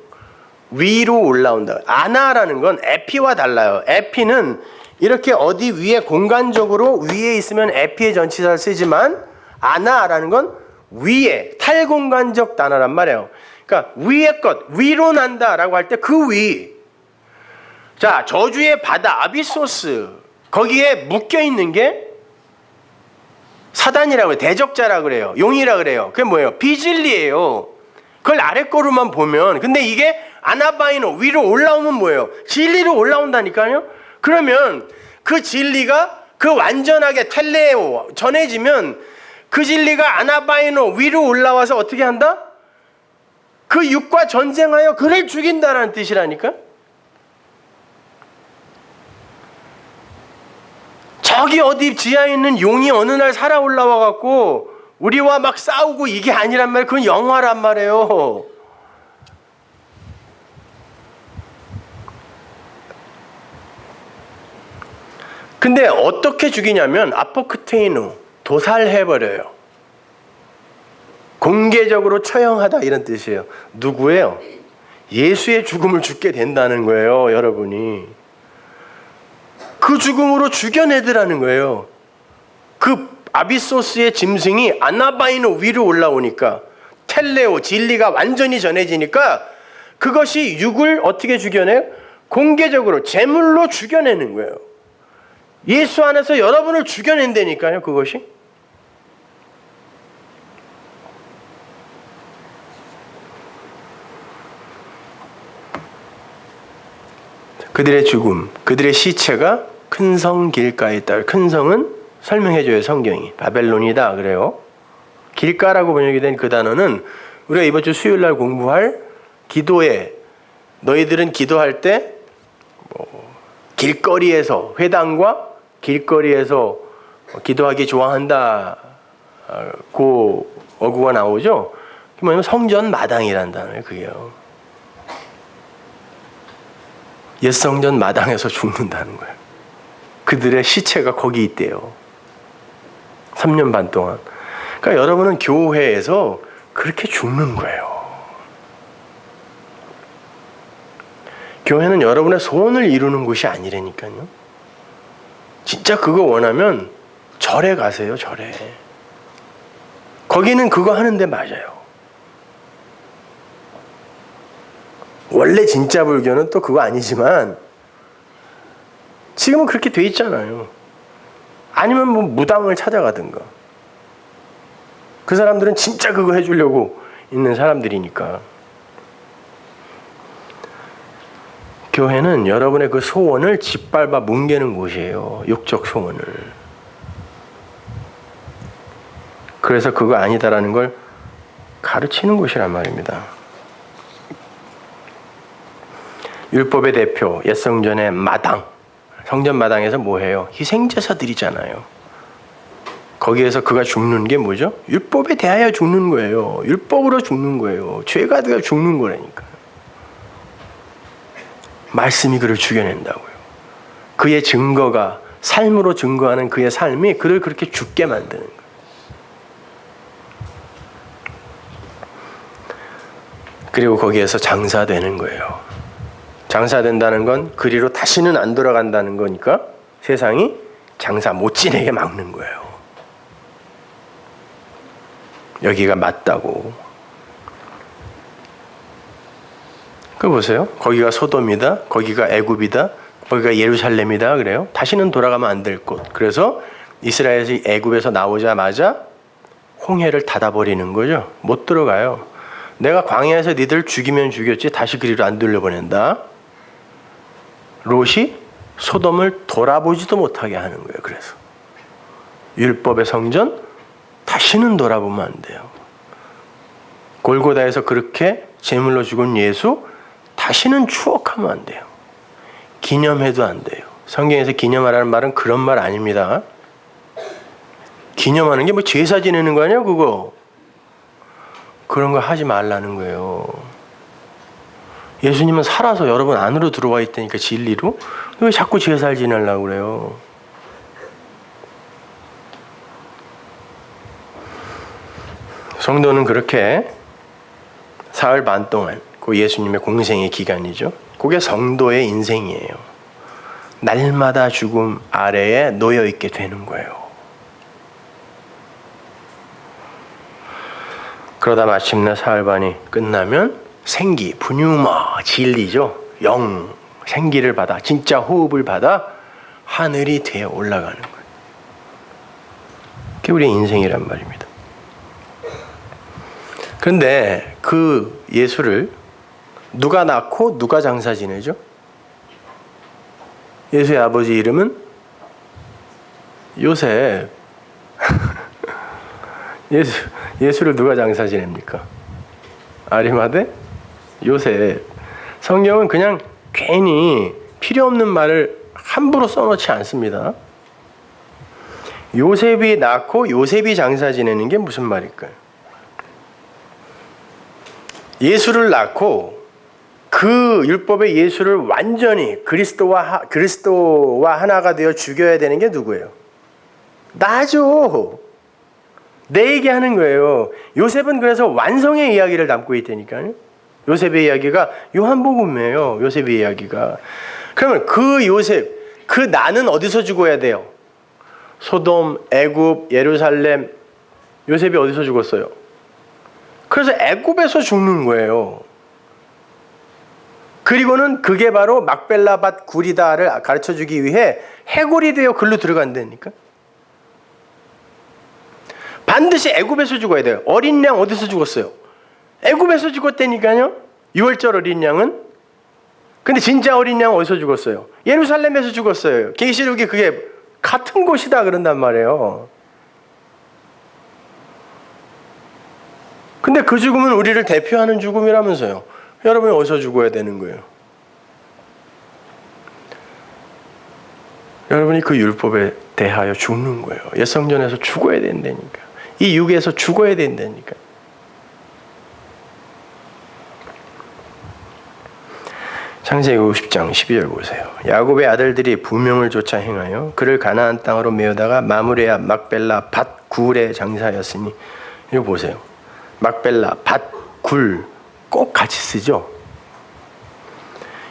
위로 올라온다. 아나라는 건 에피와 달라요. 에피는 이렇게 어디 위에 공간적으로 위에 있으면 에피의 전치사를 쓰지만, 아나라는 건 위에 탈공간적 단어란 말이에요. 그러니까 위의 것, 위로 난다라고 할 때 그 위. 자, 저주의 바다, 아비소스, 거기에 묶여 있는 게 사단이라고 해요. 대적자라고 그래요. 용이라고 그래요. 그게 뭐예요? 비진리예요. 그걸 아래 거로만 보면. 근데 이게 아나바이노, 위로 올라오면 뭐예요? 진리로 올라온다니까요. 그러면 그 진리가 그 완전하게 텔레오 전해지면 그 진리가 아나바이노 위로 올라와서 어떻게 한다? 그 육과 전쟁하여 그를 죽인다라는 뜻이라니까. 저기 어디 지하에 있는 용이 어느 날 살아 올라와 갖고 우리와 막 싸우고 이게 아니란 말이에요. 그건 영화란 말이에요. 근데 어떻게 죽이냐면 아포크테이누, 도살해버려요. 공개적으로 처형하다, 이런 뜻이에요. 누구예요? 예수의 죽음을 죽게 된다는 거예요, 여러분이. 그 죽음으로 죽여내더라는 거예요. 그 아비소스의 짐승이 아나바이노 위로 올라오니까 텔레오, 진리가 완전히 전해지니까 그것이 육을 어떻게 죽여내요? 공개적으로 제물로 죽여내는 거예요. 예수 안에서 여러분을 죽여낸다니까요, 그것이. 그들의 죽음, 그들의 시체가 큰 성 길가에 있다. 큰 성은 설명해줘요, 성경이. 바벨론이다 그래요. 길가라고 번역이 된 그 단어는 우리가 이번 주 수요일 날 공부할 기도에, 너희들은 기도할 때 길거리에서, 회당과 길거리에서 기도하기 좋아한다 그 어구가 나오죠. 그게 뭐냐면 성전 마당이란 단어예요, 그게요. 옛 성전 마당에서 죽는다는 거예요. 그들의 시체가 거기 있대요. 3년 반 동안. 그러니까 여러분은 교회에서 그렇게 죽는 거예요. 교회는 여러분의 소원을 이루는 곳이 아니라니까요. 진짜 그거 원하면 절에 가세요, 절에. 거기는 그거 하는데 맞아요. 원래 진짜 불교는 또 그거 아니지만 지금은 그렇게 돼 있잖아요. 아니면 뭐 무당을 찾아가든가. 그 사람들은 진짜 그거 해주려고 있는 사람들이니까. 교회는 여러분의 그 소원을 짓밟아 뭉개는 곳이에요. 육적 소원을. 그래서 그거 아니다라는 걸 가르치는 곳이란 말입니다. 율법의 대표, 옛 성전의 마당. 성전 마당에서 뭐 해요? 희생제사 드리잖아요. 거기에서 그가 죽는 게 뭐죠? 율법에 대하여 죽는 거예요. 율법으로 죽는 거예요. 죄가 되어 죽는 거라니까. 말씀이 그를 죽여낸다고요. 그의 증거가, 삶으로 증거하는 그의 삶이 그를 그렇게 죽게 만드는 거예요. 그리고 거기에서 장사되는 거예요. 장사된다는 건 그리로 다시는 안 돌아간다는 거니까 세상이 장사 못 지내게 막는 거예요. 여기가 맞다고. 그거 보세요. 거기가 소돔이다. 거기가 애굽이다. 거기가 예루살렘이다. 그래요. 다시는 돌아가면 안 될 곳. 그래서 이스라엘이 애굽에서 나오자마자 홍해를 닫아버리는 거죠. 못 들어가요. 내가 광야에서 니들 죽이면 죽였지 다시 그리로 안 돌려보낸다. 롯이 소돔을 돌아보지도 못하게 하는 거예요. 그래서 율법의 성전 다시는 돌아보면 안 돼요. 골고다에서 그렇게 제물로 죽은 예수 다시는 추억하면 안 돼요. 기념해도 안 돼요. 성경에서 기념하라는 말은 그런 말 아닙니다. 기념하는 게 뭐 제사 지내는 거 아니야 그거. 그런 거 하지 말라는 거예요. 예수님은 살아서 여러분 안으로 들어와 있다니까 진리로. 왜 자꾸 제사를 지내려고 그래요. 성도는 그렇게 사흘 반 동안 그 예수님의 공생의 기간이죠. 그게 성도의 인생이에요. 날마다 죽음 아래에 놓여 있게 되는 거예요. 그러다 마침내 사흘 반이 끝나면 생기, 푸뉴마, 진리죠. 영, 생기를 받아, 진짜 호흡을 받아 하늘이 되어 올라가는 거예요. 그게 우리의 인생이란 말입니다. 그런데 그 예수를 누가 낳고 누가 장사 지내죠? 예수의 아버지 이름은 요셉. 예수를 누가 장사 지냅니까? 아리마대? 요셉. 성경은 그냥 괜히 필요 없는 말을 함부로 써놓지 않습니다. 요셉이 낳고 요셉이 장사 지내는 게 무슨 말일까요? 예수를 낳고 그 율법의 예수를 완전히 그리스도와 하나가 되어 죽여야 되는 게 누구예요? 나죠. 내 얘기하는 거예요. 요셉은 그래서 완성의 이야기를 담고 있다니까요. 요셉의 이야기가 요한복음이에요. 요셉의 이야기가. 그러면 그 요셉, 그 나는 어디서 죽어야 돼요? 소돔, 애굽, 예루살렘. 요셉이 어디서 죽었어요? 그래서 애굽에서 죽는 거예요. 그리고는 그게 바로 막벨라밭 굴이다를 가르쳐주기 위해 해골이 되어 글로 들어간다니까. 반드시 애굽에서 죽어야 돼요. 어린 양 어디서 죽었어요? 애굽에서 죽었다니까요. 6월절 어린 양은. 근데 진짜 어린 양 어디서 죽었어요? 예루살렘에서 죽었어요. 계시록이 그게 같은 곳이다 그런단 말이에요. 근데 그 죽음은 우리를 대표하는 죽음이라면서요. 여러분이 어디서 죽어야 되는 거예요? 여러분이 그 율법에 대하여 죽는 거예요. 옛 성전에서 죽어야 된다니까. 이 육에서 죽어야 된다니까. 창세기 50장 12절 보세요. 야곱의 아들들이 부명을 쫓아 행하여 그를 가나안 땅으로 메우다가 마므레아 막벨라 밭 굴에 장사하였으니. 이거 보세요. 막벨라 밭 굴 꼭 같이 쓰죠.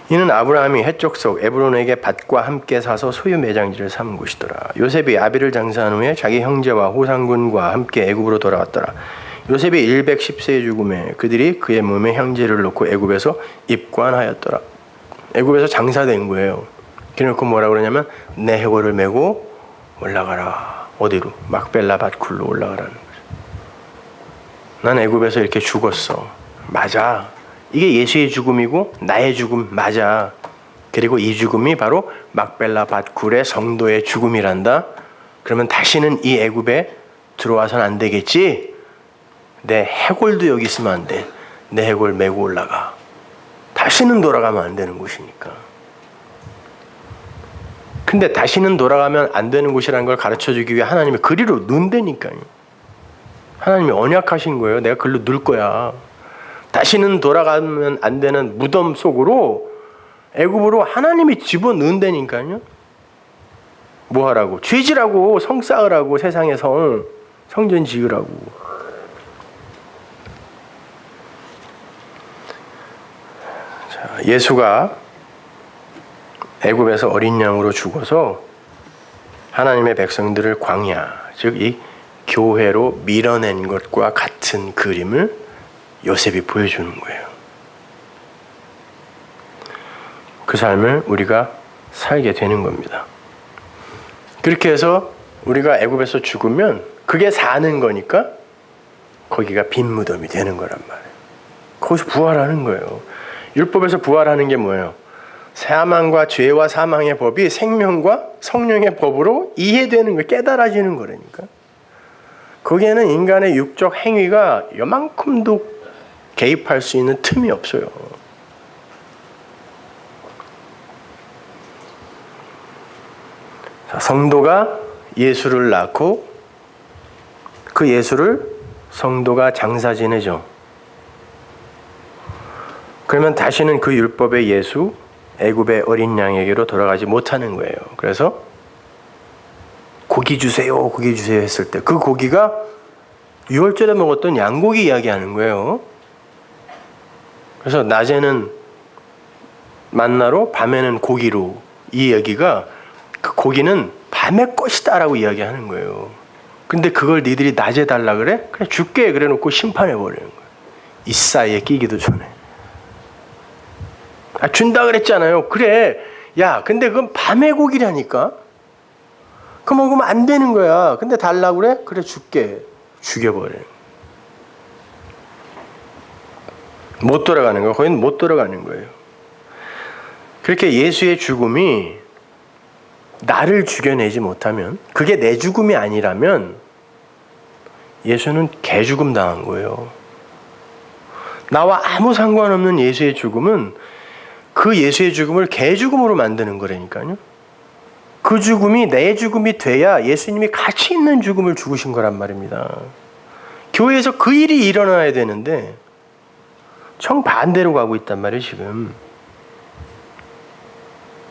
이는 아브라함이 헷족 속 에브론에게 밭과 함께 사서 소유 매장지를 삼은 곳이더라. 요셉이 아비를 장사한 후에 자기 형제와 호상군과 함께 애굽으로 돌아왔더라. 요셉이 110세에 죽음에 그들이 그의 몸에 형제를 놓고 애굽에서 입관하였더라. 애굽에서 장사된 거예요. 그래놓고 뭐라 그러냐면 내 해골을 메고 올라가라. 어디로? 막벨라 밭 굴로 올라가라는 거죠. 난 애굽에서 이렇게 죽었어. 맞아. 이게 예수의 죽음이고 나의 죽음 맞아. 그리고 이 죽음이 바로 막벨라 밭 굴의 성도의 죽음이란다. 그러면 다시는 이 애굽에 들어와서는 안 되겠지. 내 해골도 여기 있으면 안 돼. 내 해골 메고 올라가. 다시는 돌아가면 안 되는 곳이니까. 근데 다시는 돌아가면 안 되는 곳이라는 걸 가르쳐주기 위해 하나님이 그리로 넣는다니까요. 하나님이 언약하신 거예요. 내가 글로 넣을 거야. 다시는 돌아가면 안 되는 무덤 속으로 애굽으로 하나님이 집어넣는다니까요. 뭐 하라고? 죄지라고. 성 쌓으라고. 세상의 성전 지으라고. 자, 예수가 애굽에서 어린 양으로 죽어서 하나님의 백성들을 광야, 즉 이 교회로 밀어낸 것과 같은 그림을 요셉이 보여주는 거예요. 그 삶을 우리가 살게 되는 겁니다. 그렇게 해서 우리가 애굽에서 죽으면 그게 사는 거니까 거기가 빈 무덤이 되는 거란 말이에요. 거기서 부활하는 거예요. 율법에서 부활하는 게 뭐예요? 사망과 죄와 사망의 법이 생명과 성령의 법으로 이해되는 거, 깨달아지는 거라니까. 거기에는 인간의 육적 행위가 요만큼도 개입할 수 있는 틈이 없어요. 자, 성도가 예수를 낳고 그 예수를 성도가 장사 지내죠. 그러면 다시는 그 율법의 예수, 애굽의 어린 양에게로 돌아가지 못하는 거예요. 그래서 고기 주세요, 고기 주세요 했을 때 그 고기가 유월절에 먹었던 양고기 이야기하는 거예요. 그래서 낮에는 만나로, 밤에는 고기로. 이 얘기가 그 고기는 밤의 것이다라고 이야기하는 거예요. 근데 그걸 니들이 낮에 달라 그래? 그래 줄게 그래 놓고 심판해 버리는 거예요. 이 사이에 끼기도 전에. 아, 준다 그랬잖아요. 그래. 야, 근데 그건 밤의 고기라니까. 그거 먹으면 안 되는 거야. 근데 달라 그래? 그래 줄게. 죽여버려. 못 돌아가는 거예요. 거기는 못 돌아가는 거예요. 그렇게 예수의 죽음이 나를 죽여내지 못하면, 그게 내 죽음이 아니라면 예수는 개죽음 당한 거예요. 나와 아무 상관없는 예수의 죽음은 그 예수의 죽음을 개죽음으로 만드는 거라니까요. 그 죽음이 내 죽음이 돼야 예수님이 가치 있는 죽음을 죽으신 거란 말입니다. 교회에서 그 일이 일어나야 되는데 정반대로 가고 있단 말이에요, 지금.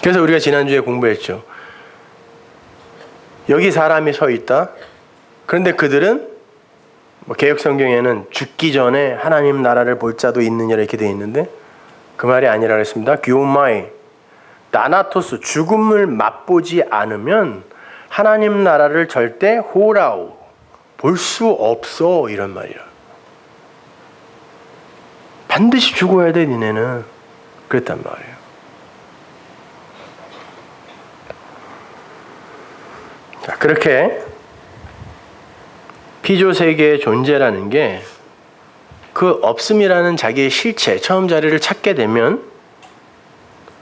그래서 우리가 지난주에 공부했죠. 여기 사람이 서 있다. 그런데 그들은 개역 성경에는 죽기 전에 하나님 나라를 볼 자도 있느냐 이렇게 되어 있는데 그 말이 아니라 그랬습니다. gyomai, 나나토스, 죽음을 맛보지 않으면 하나님 나라를 절대 호라우, 볼 수 없어, 이런 말이야. 반드시 죽어야 돼 니네는. 그랬단 말이에요. 자, 그렇게 피조세계의 존재라는 게 그 없음이라는 자기의 실체, 처음 자리를 찾게 되면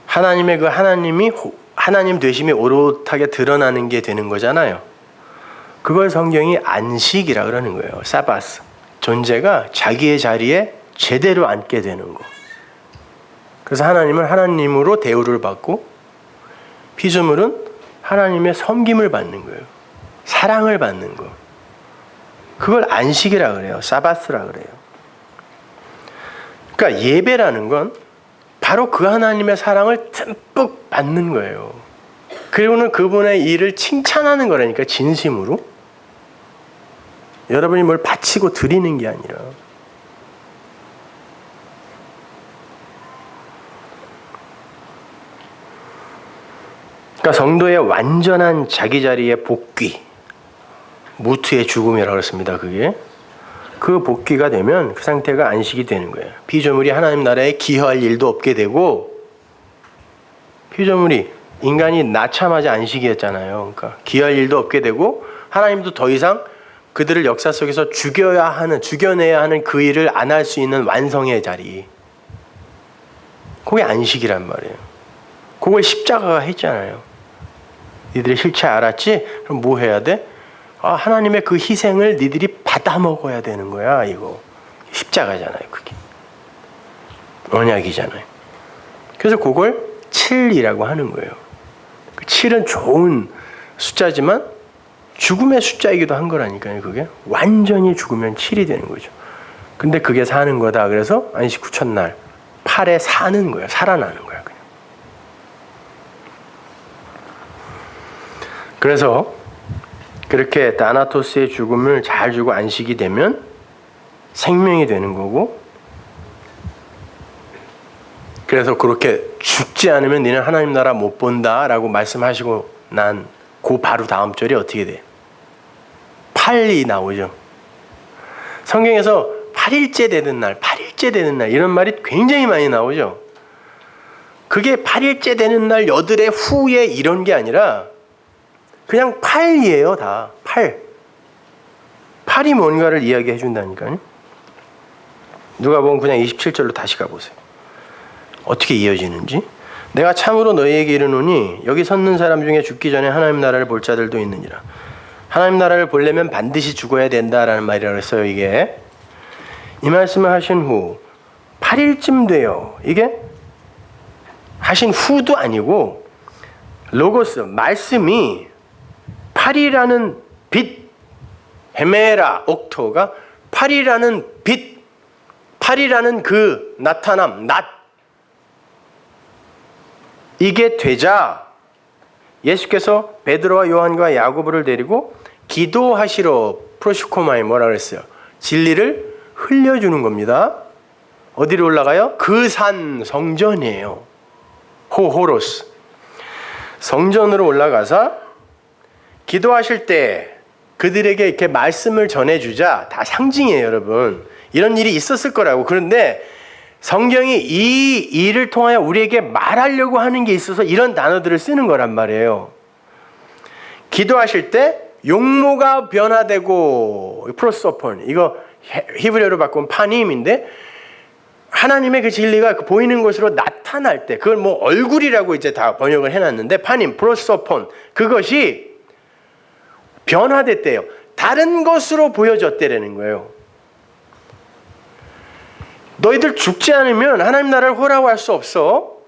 하나님의 그 하나님 되심이 오롯하게 드러나는 게 되는 거잖아요. 그걸 성경이 안식이라 그러는 거예요. 사바스. 존재가 자기의 자리에 제대로 앉게 되는 거. 그래서 하나님은 하나님으로 대우를 받고 피조물은 하나님의 섬김을 받는 거예요. 사랑을 받는 거. 그걸 안식이라 그래요. 사바스라 그래요. 그러니까 예배라는 건 바로 그 하나님의 사랑을 듬뿍 받는 거예요. 그리고는 그분의 일을 칭찬하는 거라니까, 진심으로. 여러분이 뭘 바치고 드리는 게 아니라. 그러니까 성도의 완전한 자기 자리의 복귀, 무트의 죽음이라고 했습니다. 그게 그 복귀가 되면 그 상태가 안식이 되는 거예요. 피조물이 하나님 나라에 기여할 일도 없게 되고, 피조물이 인간이 낳자마자 안식이었잖아요. 그러니까 기여할 일도 없게 되고, 하나님도 더 이상 그들을 역사 속에서 죽여내야 하는 그 일을 안 할 수 있는 완성의 자리, 그게 안식이란 말이에요. 그걸 십자가가 했잖아요. 니들의 실체 알았지? 그럼 뭐 해야 돼? 하나님의 그 희생을 니들이 받아 먹어야 되는 거야. 이거 십자가잖아요. 그게 언약이잖아요. 그래서 그걸 7이라고 하는 거예요. 7은 좋은 숫자지만 죽음의 숫자이기도 한 거라니까요. 그게 완전히 죽으면 7이 되는 거죠. 근데 그게 사는 거다. 그래서 안식 후 첫날 8에 사는 거예요. 살아나는 거야. 그냥. 그래서 그렇게 다나토스의 죽음을 잘 주고 안식이 되면 생명이 되는 거고, 그래서 그렇게 죽지 않으면 너는 하나님 나라 못 본다라고 말씀하시고 난 그 바로 다음 절이 어떻게 돼? 8이 나오죠. 성경에서 8일째 되는 날, 8일째 되는 날 이런 말이 굉장히 많이 나오죠. 그게 8일째 되는 날 여드레 후에 이런 게 아니라 그냥 8이에요. 다 8. 8이 뭔가를 이야기해 준다니까요. 누가 보면 그냥 27절로 다시 가보세요. 어떻게 이어지는지. 내가 참으로 너희에게 이르노니 여기 섰는 사람 중에 죽기 전에 하나님 나라를 볼 자들도 있느니라. 하나님 나라를 보려면 반드시 죽어야 된다라는 말이라고 했어요. 이게 이 말씀을 하신 후 8일쯤 돼요. 이게 하신 후도 아니고 로고스 말씀이 8이라는 빛, 헤메라 옥토가 8이라는 빛, 8이라는 그 나타남, 낮, 이게 되자 예수께서 베드로와 요한과 야고보를 데리고 기도하시러 프로시코마에 뭐라 그랬어요? 진리를 흘려주는 겁니다. 어디로 올라가요? 그 산 성전이에요. 호호로스. 성전으로 올라가서 기도하실 때 그들에게 이렇게 말씀을 전해주자. 다 상징이에요, 여러분. 이런 일이 있었을 거라고. 그런데 성경이 이 일을 통하여 우리에게 말하려고 하는 게 있어서 이런 단어들을 쓰는 거란 말이에요. 기도하실 때 용모가 변화되고, 프로소폰, 이거 히브리어로 바꾸면 파님인데, 하나님의 그 진리가 보이는 것으로 나타날 때, 그걸 뭐 얼굴이라고 이제 다 번역을 해놨는데, 파님, 프로소폰, 그것이 변화됐대요. 다른 것으로 보여졌대라는 거예요. 너희들 죽지 않으면 하나님 나라를 보라고 수 없어.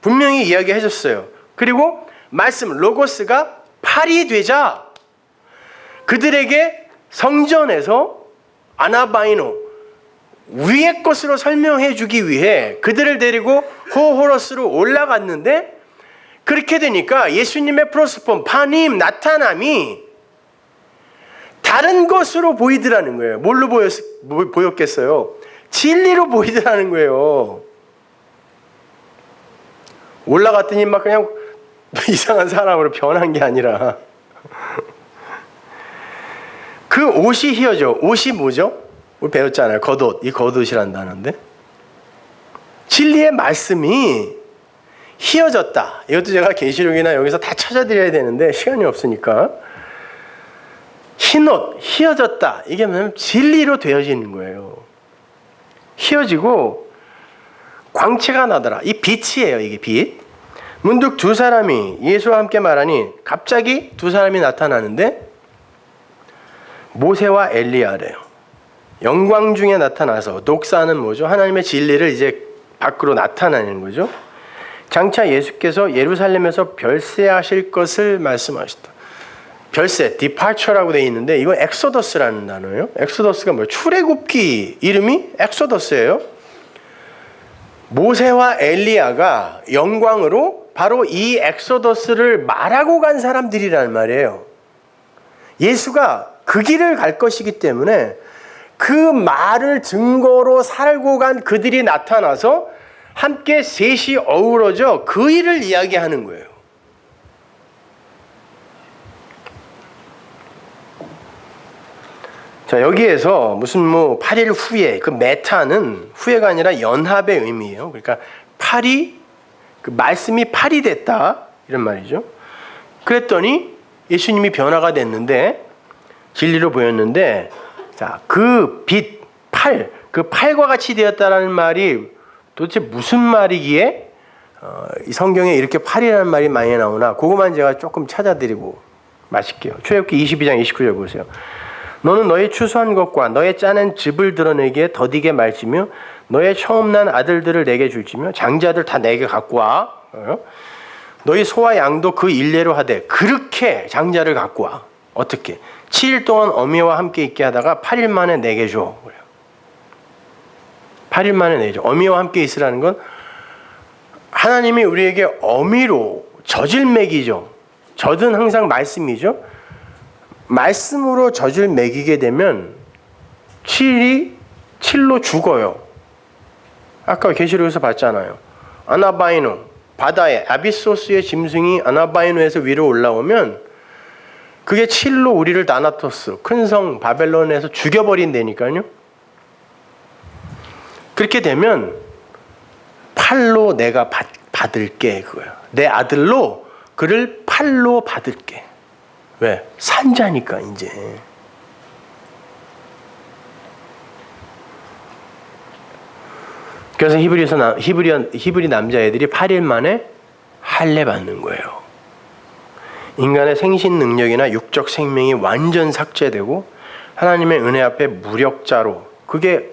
분명히 이야기해줬어요. 그리고 말씀 로고스가 8이 되자 그들에게 성전에서 아나바이노 위의 것으로 설명해 주기 위해 그들을 데리고 호호로스로 올라갔는데, 그렇게 되니까 예수님의 프로스폰 파님 나타남이 다른 것으로 보이더라는 거예요. 뭘로 보였겠어요? 진리로 보이더라는 거예요. 올라갔더니 막 그냥 이상한 사람으로 변한 게 아니라 그 옷이 휘어져. 옷이 뭐죠? 우리 배웠잖아요. 겉옷. 이 겉옷이란다는데 진리의 말씀이 휘어졌다. 이것도 제가 계시록이나 여기서 다 찾아드려야 되는데 시간이 없으니까. 흰옷, 휘어졌다. 이게 뭐냐면 진리로 되어지는 거예요. 휘어지고 광채가 나더라. 이 빛이에요. 이게 빛. 문득 두 사람이 예수와 함께 말하니 갑자기 두 사람이 나타나는데 모세와 엘리야래요. 영광 중에 나타나서 독사는 뭐죠? 하나님의 진리를 이제 밖으로 나타내는 거죠. 장차 예수께서 예루살렘에서 별세하실 것을 말씀하셨다. 별세, 디파처라고 되어 있는데 이건 엑소더스라는 단어예요. 엑소더스가 뭐예요? 출애굽기 이름이 엑소더스예요. 모세와 엘리야가 영광으로 바로 이 엑소더스를 말하고 간 사람들이란 말이에요. 예수가 그 길을 갈 것이기 때문에 그 말을 증거로 살고 간 그들이 나타나서 함께 셋이 어우러져 그 일을 이야기하는 거예요. 자, 여기에서 무슨 8일 후에 그 메타는 후회가 아니라 연합의 의미예요. 그러니까 그 말씀이 8이 됐다 이런 말이죠. 그랬더니 예수님이 변화가 됐는데 진리로 보였는데 자, 그 빛, 그 팔과 같이 되었다라는 말이 도대체 무슨 말이기에 이 성경에 이렇게 팔이라는 말이 많이 나오나 그것만 제가 조금 찾아드리고 마실게요. 출애굽기 22장 29절 보세요. 너는 너의 추수한 것과 너의 짜낸 즙을 드러내기에 더디게 말지며 너의 처음 난 아들들을 내게 줄지며 장자들 다 내게 갖고 와. 너희 소와 양도 그 일례로 하되 그렇게 장자를 갖고 와. 어떻게? 7일 동안 어미와 함께 있게 하다가 8일 만에 내게 줘. 8일 만에 내줘. 어미와 함께 있으라는 건 하나님이 우리에게 어미로 젖을 먹이죠. 젖은 항상 말씀이죠. 말씀으로 젖을 먹이게 되면 7로 죽어요. 아까 계시록에서 봤잖아요. 아나바이노, 바다에 아비소스의 짐승이 아나바이노에서 위로 올라오면 그게 7로 우리를 나나토스, 큰 성 바벨론에서 죽여버린다니까요. 그렇게 되면 8로 내가 받을게 그거야. 내 아들로 그를 8로 받을게. 왜? 산자니까 이제. 그래서 히브리 남자애들이 8일 만에 할례 받는 거예요. 인간의 생신 능력이나 육적 생명이 완전 삭제되고 하나님의 은혜 앞에 무력자로, 그게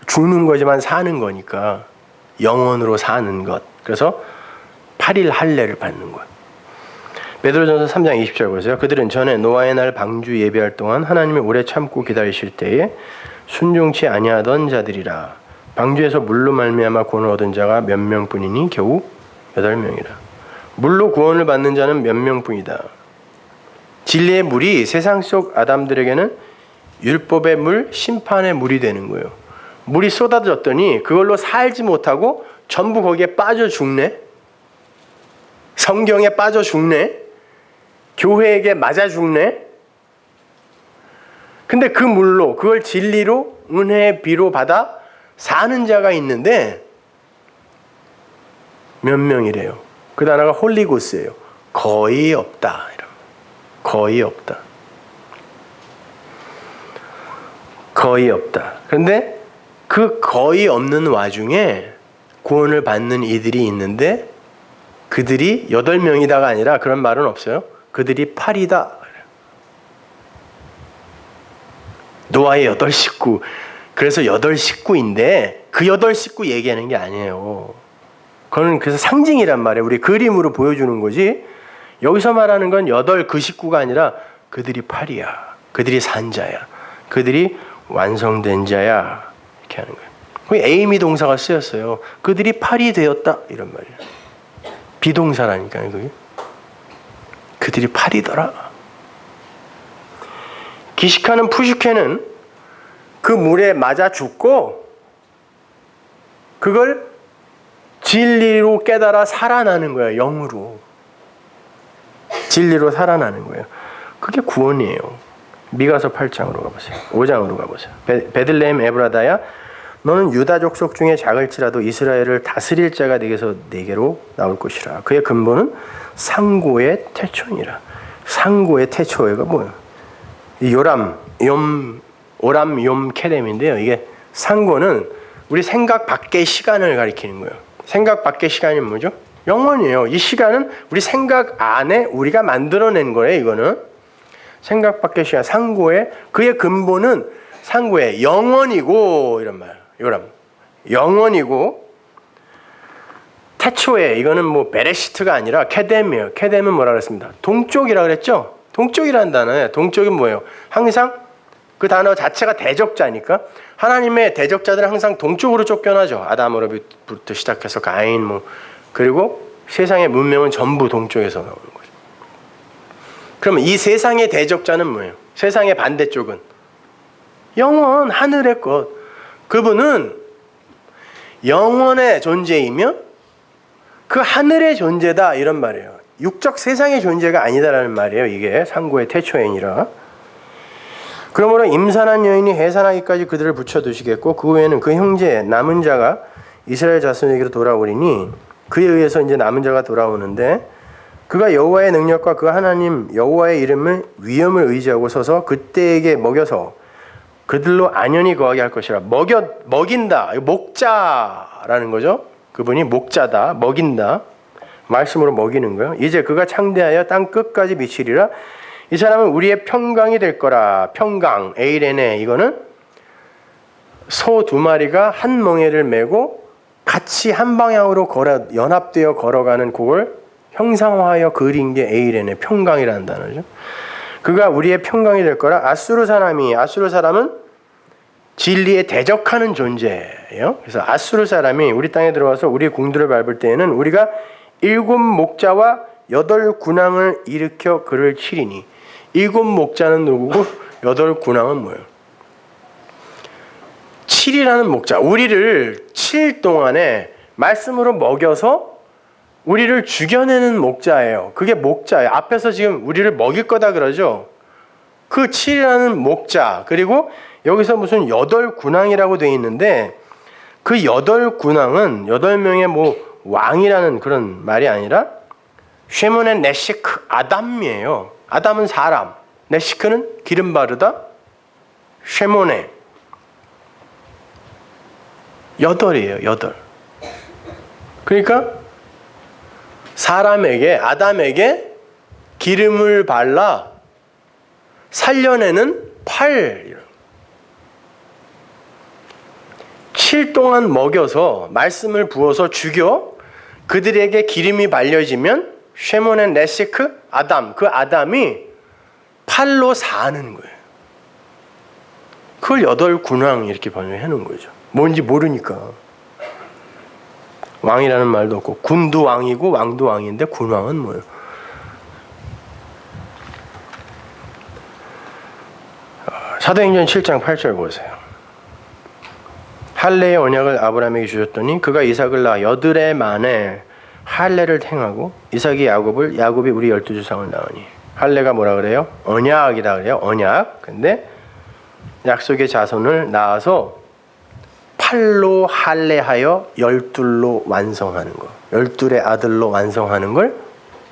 죽는 거지만 사는 거니까 영원으로 사는 것. 그래서 8일 할례를 받는 거예요. 베드로전서 3장 20절 보세요. 그들은 전에 노아의 날 방주 예배할 동안 하나님이 오래 참고 기다리실 때에 순종치 아니하던 자들이라. 방주에서 물로 말미암아 구원을 얻은 자가 몇 명뿐이니 겨우 8명이라. 물로 구원을 받는 자는 몇 명뿐이다. 진리의 물이 세상 속 아담들에게는 율법의 물, 심판의 물이 되는 거예요. 물이 쏟아졌더니 그걸로 살지 못하고 전부 거기에 빠져 죽네. 성경에 빠져 죽네. 교회에게 맞아 죽네. 근데 그 물로, 그걸 진리로 은혜의 비로 받아 사는 자가 있는데 몇 명이래요. 그 단어가 홀리고스예요. 거의 없다. 거의 없다. 거의 없다. 그런데 그 거의 없는 와중에 구원을 받는 이들이 있는데 그들이 8명이다가 아니라 그런 말은 없어요. 그들이 8이다. 노아의 8식구. 그래서 8식구인데 그 8식구 얘기하는 게 아니에요. 그건 그래서 상징이란 말이에요. 우리 그림으로 보여주는 거지. 여기서 말하는 건 그 식구가 아니라 그들이 8이야. 그들이 산자야. 그들이 완성된 자야. 이렇게 하는 거예요. 거기 에이미 동사가 쓰였어요. 그들이 8이 되었다. 이런 말이에요. 비동사라니까요. 그게. 그들이 8이더라. 기식하는 푸슈케는 그 물에 맞아 죽고 그걸 진리로 깨달아 살아나는 거예요. 영으로. 진리로 살아나는 거예요. 그게 구원이에요. 미가서 8장으로 가보세요. 5장으로 가보세요. 베들레헴 에브라다야 너는 유다 족속 중에 작을지라도 이스라엘을 다스릴 자가 네게로 나올 것이라. 그의 근본은 상고의 태초이니라. 상고의 태초가 뭐예요? 오람, 욤, 케뎀인데요. 이게 상고는 우리 생각 밖의 시간을 가리키는 거예요. 생각 밖의 시간이 뭐죠? 영원이에요. 이 시간은 우리 생각 안에 우리가 만들어낸 거예요. 이거는 생각 밖의 시간. 상고의 그의 근본은 상고의 영원이고 이런 말. 요람 영원이고 태초에 이거는 뭐 베레시트가 아니라 케뎀이에요. 케뎀은 뭐라 그랬습니다. 동쪽이라 그랬죠. 동쪽이라는 단어에 동쪽은 뭐예요? 항상 그 단어 자체가 대적자니까 하나님의 대적자들은 항상 동쪽으로 쫓겨나죠. 아담으로부터 시작해서 가인 그리고 세상의 문명은 전부 동쪽에서 나오는 거죠. 그러면 이 세상의 대적자는 뭐예요? 세상의 반대쪽은 영원 하늘의 것. 그분은 영원의 존재이며 그 하늘의 존재다 이런 말이에요. 육적 세상의 존재가 아니다라는 말이에요. 이게 상고의 태초이니라. 그러므로 임산한 여인이 해산하기까지 그들을 붙여두시겠고 그 후에는 그 형제 남은 자가 이스라엘 자손에게로 돌아오리니 그에 의해서 이제 남은 자가 돌아오는데 그가 여호와의 능력과 그 하나님 여호와의 이름을 위엄을 의지하고 서서 그때에게 먹여서 그들로 안연히 거하게 할 것이라. 먹인다. 목자라는 거죠. 그분이 목자다. 먹인다. 말씀으로 먹이는 거예요. 이제 그가 창대하여 땅 끝까지 미치리라. 이 사람은 우리의 평강이 될 거라. 평강, 에이레네. 이거는 소 2마리가 한 멍에를 메고 같이 한 방향으로 연합되어 걸어가는 그걸 형상화하여 그린 게 에이레네. 평강이라는 단어죠. 그가 우리의 평강이 될 거라. 아수르 사람은 진리에 대적하는 존재예요. 그래서 아수르 사람이 우리 땅에 들어와서 우리의 궁들을 밟을 때에는 우리가 7 목자와 8 군왕을 일으켜 그를 치리니 7 목자는 누구고 8 군왕은 뭐예요? 7이라는 목자. 우리를 7일 동안에 말씀으로 먹여서 우리를 죽여내는 목자예요. 그게 목자예요. 앞에서 지금 우리를 먹일 거다 그러죠. 그 7이라는 목자. 그리고 여기서 무슨 8 군왕이라고 되어 있는데 그 8 군왕은 8명의 왕이라는 그런 말이 아니라 쉐몬의 네시크 아담이에요. 아담은 사람. 네시크는 기름 바르다. 쉐몬의 8이에요. 8. 그러니까 아담에게 기름을 발라 살려내는 8. 7 동안 먹여서 말씀을 부어서 죽여 그들에게 기름이 발려지면 쉐몬의 네시크 아담. 그 아담이 8로 사는 거예요. 그걸 8 군왕 이렇게 번역해 놓은 거죠. 뭔지 모르니까. 왕이라는 말도 없고 군도 왕이고 왕도 왕인데 군왕은 뭐예요? 사도행전 7장 8절 보세요. 할례의 언약을 아브라함에게 주셨더니 그가 이삭을 낳아 8해 만에 할례를 행하고 이삭이 야곱이 우리 12조상을 낳으니. 할례가 뭐라 그래요? 언약이라 그래요. 언약. 근데 약속의 자손을 낳아서 8로 할례하여 12로 완성하는 거. 12의 아들로 완성하는 걸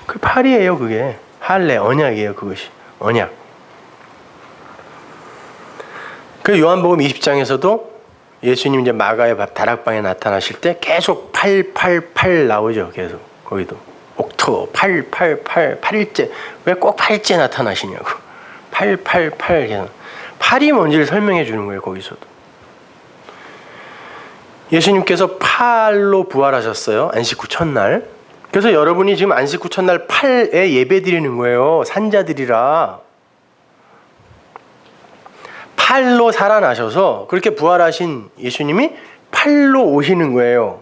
그 8이에요. 그게 할례 언약이에요. 그것이 언약. 그 요한복음 20장에서도 예수님 이제 마가의 다락방에 나타나실 때 계속 888 나오죠. 계속 거기도 옥토 888 8일째. 왜 꼭 8일째 나타나시냐고. 888 계속 8이 뭔지를 설명해 주는 거예요. 거기서도. 예수님께서 8로 부활하셨어요. 안식 후 첫날. 그래서 여러분이 지금 안식 후 첫날 8에 예배 드리는 거예요. 산자들이라. 8로 살아나셔서 그렇게 부활하신 예수님이 8로 오시는 거예요.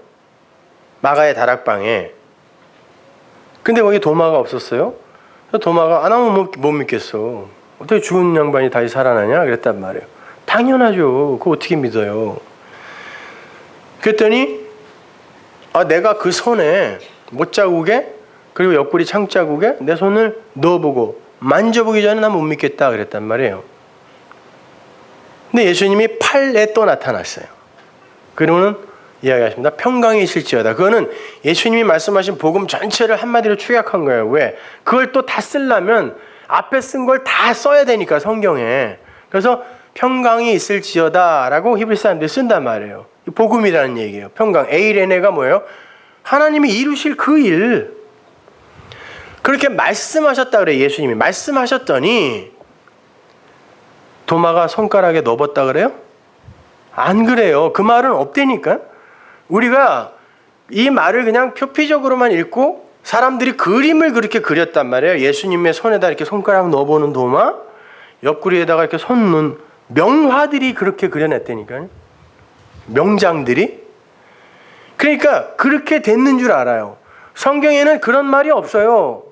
마가의 다락방에. 근데 거기 도마가 없었어요. 도마가 나는 못 믿겠어. 어떻게 죽은 양반이 다시 살아나냐? 그랬단 말이에요. 당연하죠. 그거 어떻게 믿어요? 그랬더니 내가 그 손에 못자국에 그리고 옆구리 창자국에 내 손을 넣어보고 만져보기 전에 난 못 믿겠다 그랬단 말이에요. 근데 예수님이 8에 또 나타났어요. 그러고는 이야기하십니다. 평강이 있을지어다. 그거는 예수님이 말씀하신 복음 전체를 한마디로 축약한 거예요. 왜? 그걸 또 다 쓰려면 앞에 쓴 걸 다 써야 되니까 성경에. 그래서 평강이 있을지어다 라고 히브리 사람들이 쓴단 말이에요. 복음이라는 얘기예요. 평강. 에이레네가 뭐예요? 하나님이 이루실 그 일. 그렇게 말씀하셨다 그래요. 예수님이 말씀하셨더니 도마가 손가락에 넣었다 그래요? 안 그래요. 그 말은 없다니까. 우리가 이 말을 그냥 표피적으로만 읽고 사람들이 그림을 그렇게 그렸단 말이에요. 예수님의 손에다 이렇게 손가락 넣어보는 도마, 옆구리에다가 이렇게 손 넣은 명화들이 그렇게 그려냈다니까요. 명장들이. 그러니까 그렇게 됐는 줄 알아요. 성경에는 그런 말이 없어요.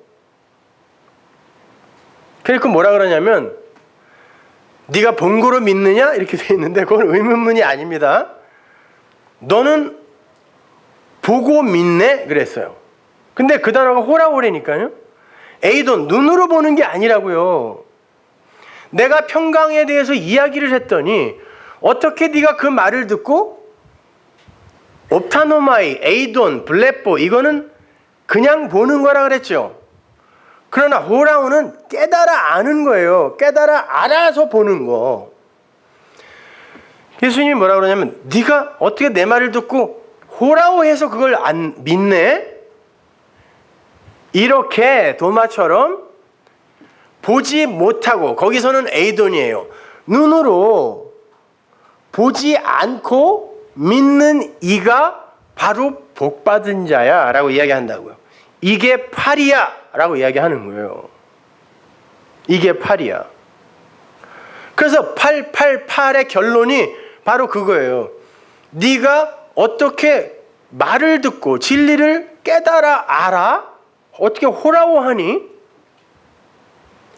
그러니까 뭐라 그러냐면 네가 본 거로 믿느냐? 이렇게 돼 있는데 그건 의문문이 아닙니다. 너는 보고 믿네? 그랬어요. 근데 그 단어가 호라오레니까요. 에이돈, 눈으로 보는 게 아니라고요. 내가 평강에 대해서 이야기를 했더니 어떻게 네가 그 말을 듣고 옵타노마이, 에이돈, 블레포 이거는 그냥 보는 거라 그랬죠. 그러나 호라오는 깨달아 아는 거예요. 깨달아 알아서 보는 거. 예수님이 뭐라 그러냐면 네가 어떻게 내 말을 듣고 호라오해서 그걸 안 믿네? 이렇게 도마처럼 보지 못하고, 거기서는 에이돈이에요. 눈으로 보지 않고 믿는 이가 바로 복받은 자야 라고 이야기한다고요. 이게 팔이야 라고 이야기하는 거예요. 이게 팔이야. 그래서 888의 결론이 바로 그거예요. 네가 어떻게 말을 듣고 진리를 깨달아 알아? 어떻게 호라오하니?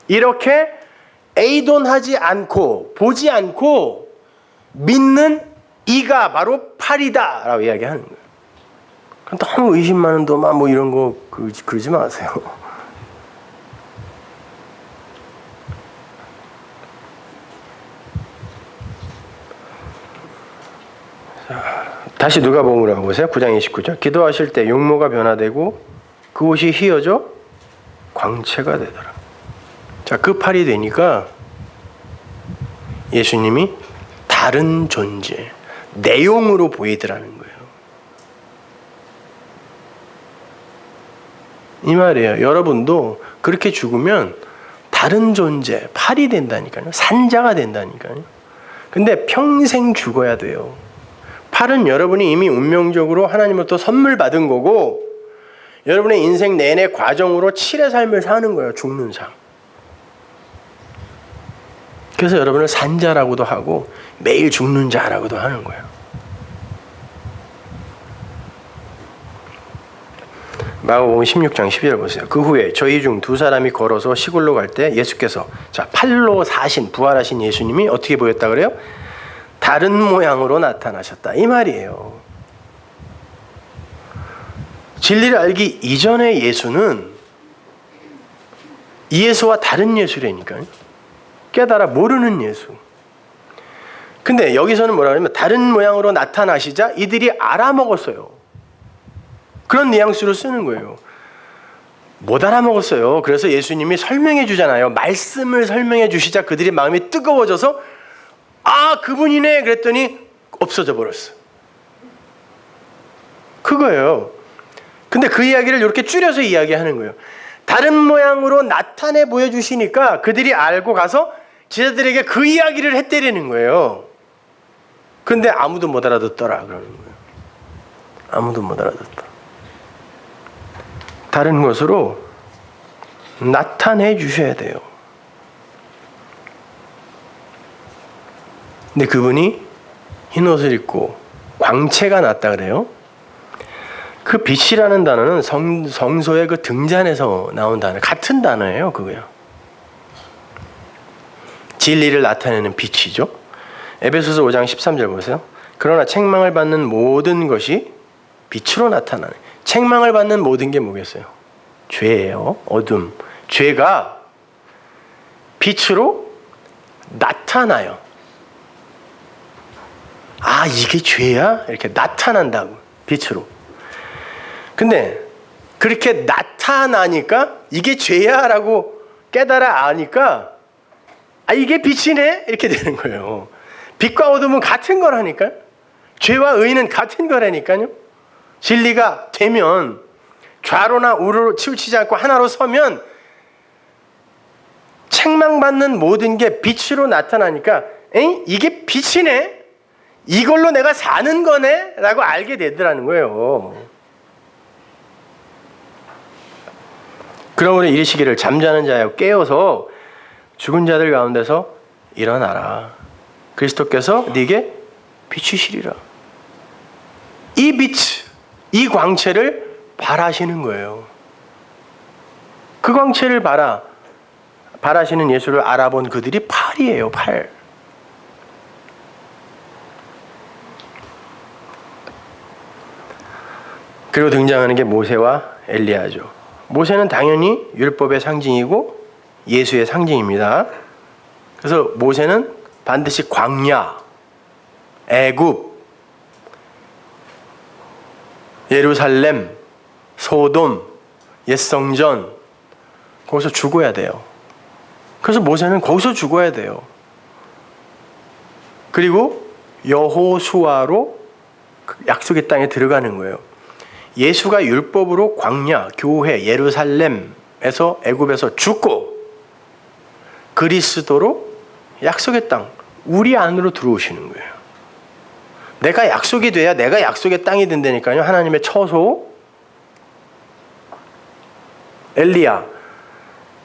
이렇게 에이돈하지 않고 보지 않고 믿는 이가 바로 팔이다 라고 이야기하는 거예요. 너무 의심 많은 도마 뭐 이런 거 그러지 마세요. 다시 누가복음으로 가보세요. 9장 29절. 기도하실 때 용모가 변화되고 그 옷이 휘어져 광채가 되더라. 자, 그 팔이 되니까 예수님이 다른 존재, 내용으로 보이더라는 거예요. 이 말이에요. 여러분도 그렇게 죽으면 다른 존재, 팔이 된다니까요. 산자가 된다니까요. 근데 평생 죽어야 돼요. 팔은 여러분이 이미 운명적으로 하나님으로부터 선물 받은 거고 여러분의 인생 내내 과정으로 칠의 삶을 사는 거예요. 죽는 삶. 그래서 여러분을 산자라고도 하고 매일 죽는 자라고도 하는 거예요. 마가복음 16장 12절 보세요. 그 후에 저희 중 두 사람이 걸어서 시골로 갈 때 예수께서, 자, 팔로 사신 부활하신 예수님이 어떻게 보였다 그래요? 다른 모양으로 나타나셨다 이 말이에요. 진리를 알기 이전의 예수는 이 예수와 다른 예수라니까요. 깨달아 모르는 예수. 근데 여기서는 뭐라 그러냐면 다른 모양으로 나타나시자 이들이 알아먹었어요. 그런 뉘앙스로 쓰는 거예요. 못 알아먹었어요. 그래서 예수님이 설명해 주잖아요. 말씀을 설명해 주시자 그들이 마음이 뜨거워져서 아, 그분이네 그랬더니 없어져 버렸어. 그거예요. 근데 그 이야기를 이렇게 줄여서 이야기하는 거예요. 다른 모양으로 나타내 보여주시니까 그들이 알고 가서 제자들에게 그 이야기를 했대라는 거예요. 근데 아무도 못 알아듣더라 그러는 거예요. 아무도 못 알아듣더라. 다른 것으로 나타내 주셔야 돼요. 근데 그분이 흰 옷을 입고 광채가 났다 그래요. 그 빛이라는 단어는 성소의 그 등잔에서 나온 단어, 같은 단어예요. 그거요. 진리를 나타내는 빛이죠. 에베소서 5장 13절 보세요. 그러나 책망을 받는 모든 것이 빛으로 나타나네. 책망을 받는 모든 게 뭐겠어요? 죄예요. 어둠. 죄가 빛으로 나타나요. 아, 이게 죄야? 이렇게 나타난다고, 빛으로. 근데 그렇게 나타나니까 이게 죄야 라고 깨달아 아니까 아, 이게 빛이네? 이렇게 되는 거예요. 빛과 어둠은 같은 거라니까요. 죄와 의는 같은 거라니까요. 진리가 되면 좌로나 우로로 치우치지 않고 하나로 서면 책망받는 모든 게 빛으로 나타나니까 에이? 이게 빛이네? 이걸로 내가 사는 거네? 라고 알게 되더라는 거예요. 그러므로 이르시기를 잠자는 자여 깨어서 죽은 자들 가운데서 일어나라. 그리스도께서 네게 비추시리라. 이 빛, 이 광채를 바라시는 거예요. 그 광채를 바라시는 예수를 알아본 그들이 8이에요. 8. 그리고 등장하는 게 모세와 엘리야죠. 모세는 당연히 율법의 상징이고 예수의 상징입니다. 그래서 모세는 반드시 광야, 애굽, 예루살렘, 소돔, 옛성전 거기서 죽어야 돼요. 그래서 모세는 거기서 죽어야 돼요. 그리고 여호수아로 약속의 땅에 들어가는 거예요. 예수가 율법으로 광야, 교회, 예루살렘에서 애굽에서 죽고 그리스도로 약속의 땅, 우리 안으로 들어오시는 거예요. 내가 약속이 돼야 내가 약속의 땅이 된다니까요. 하나님의 처소.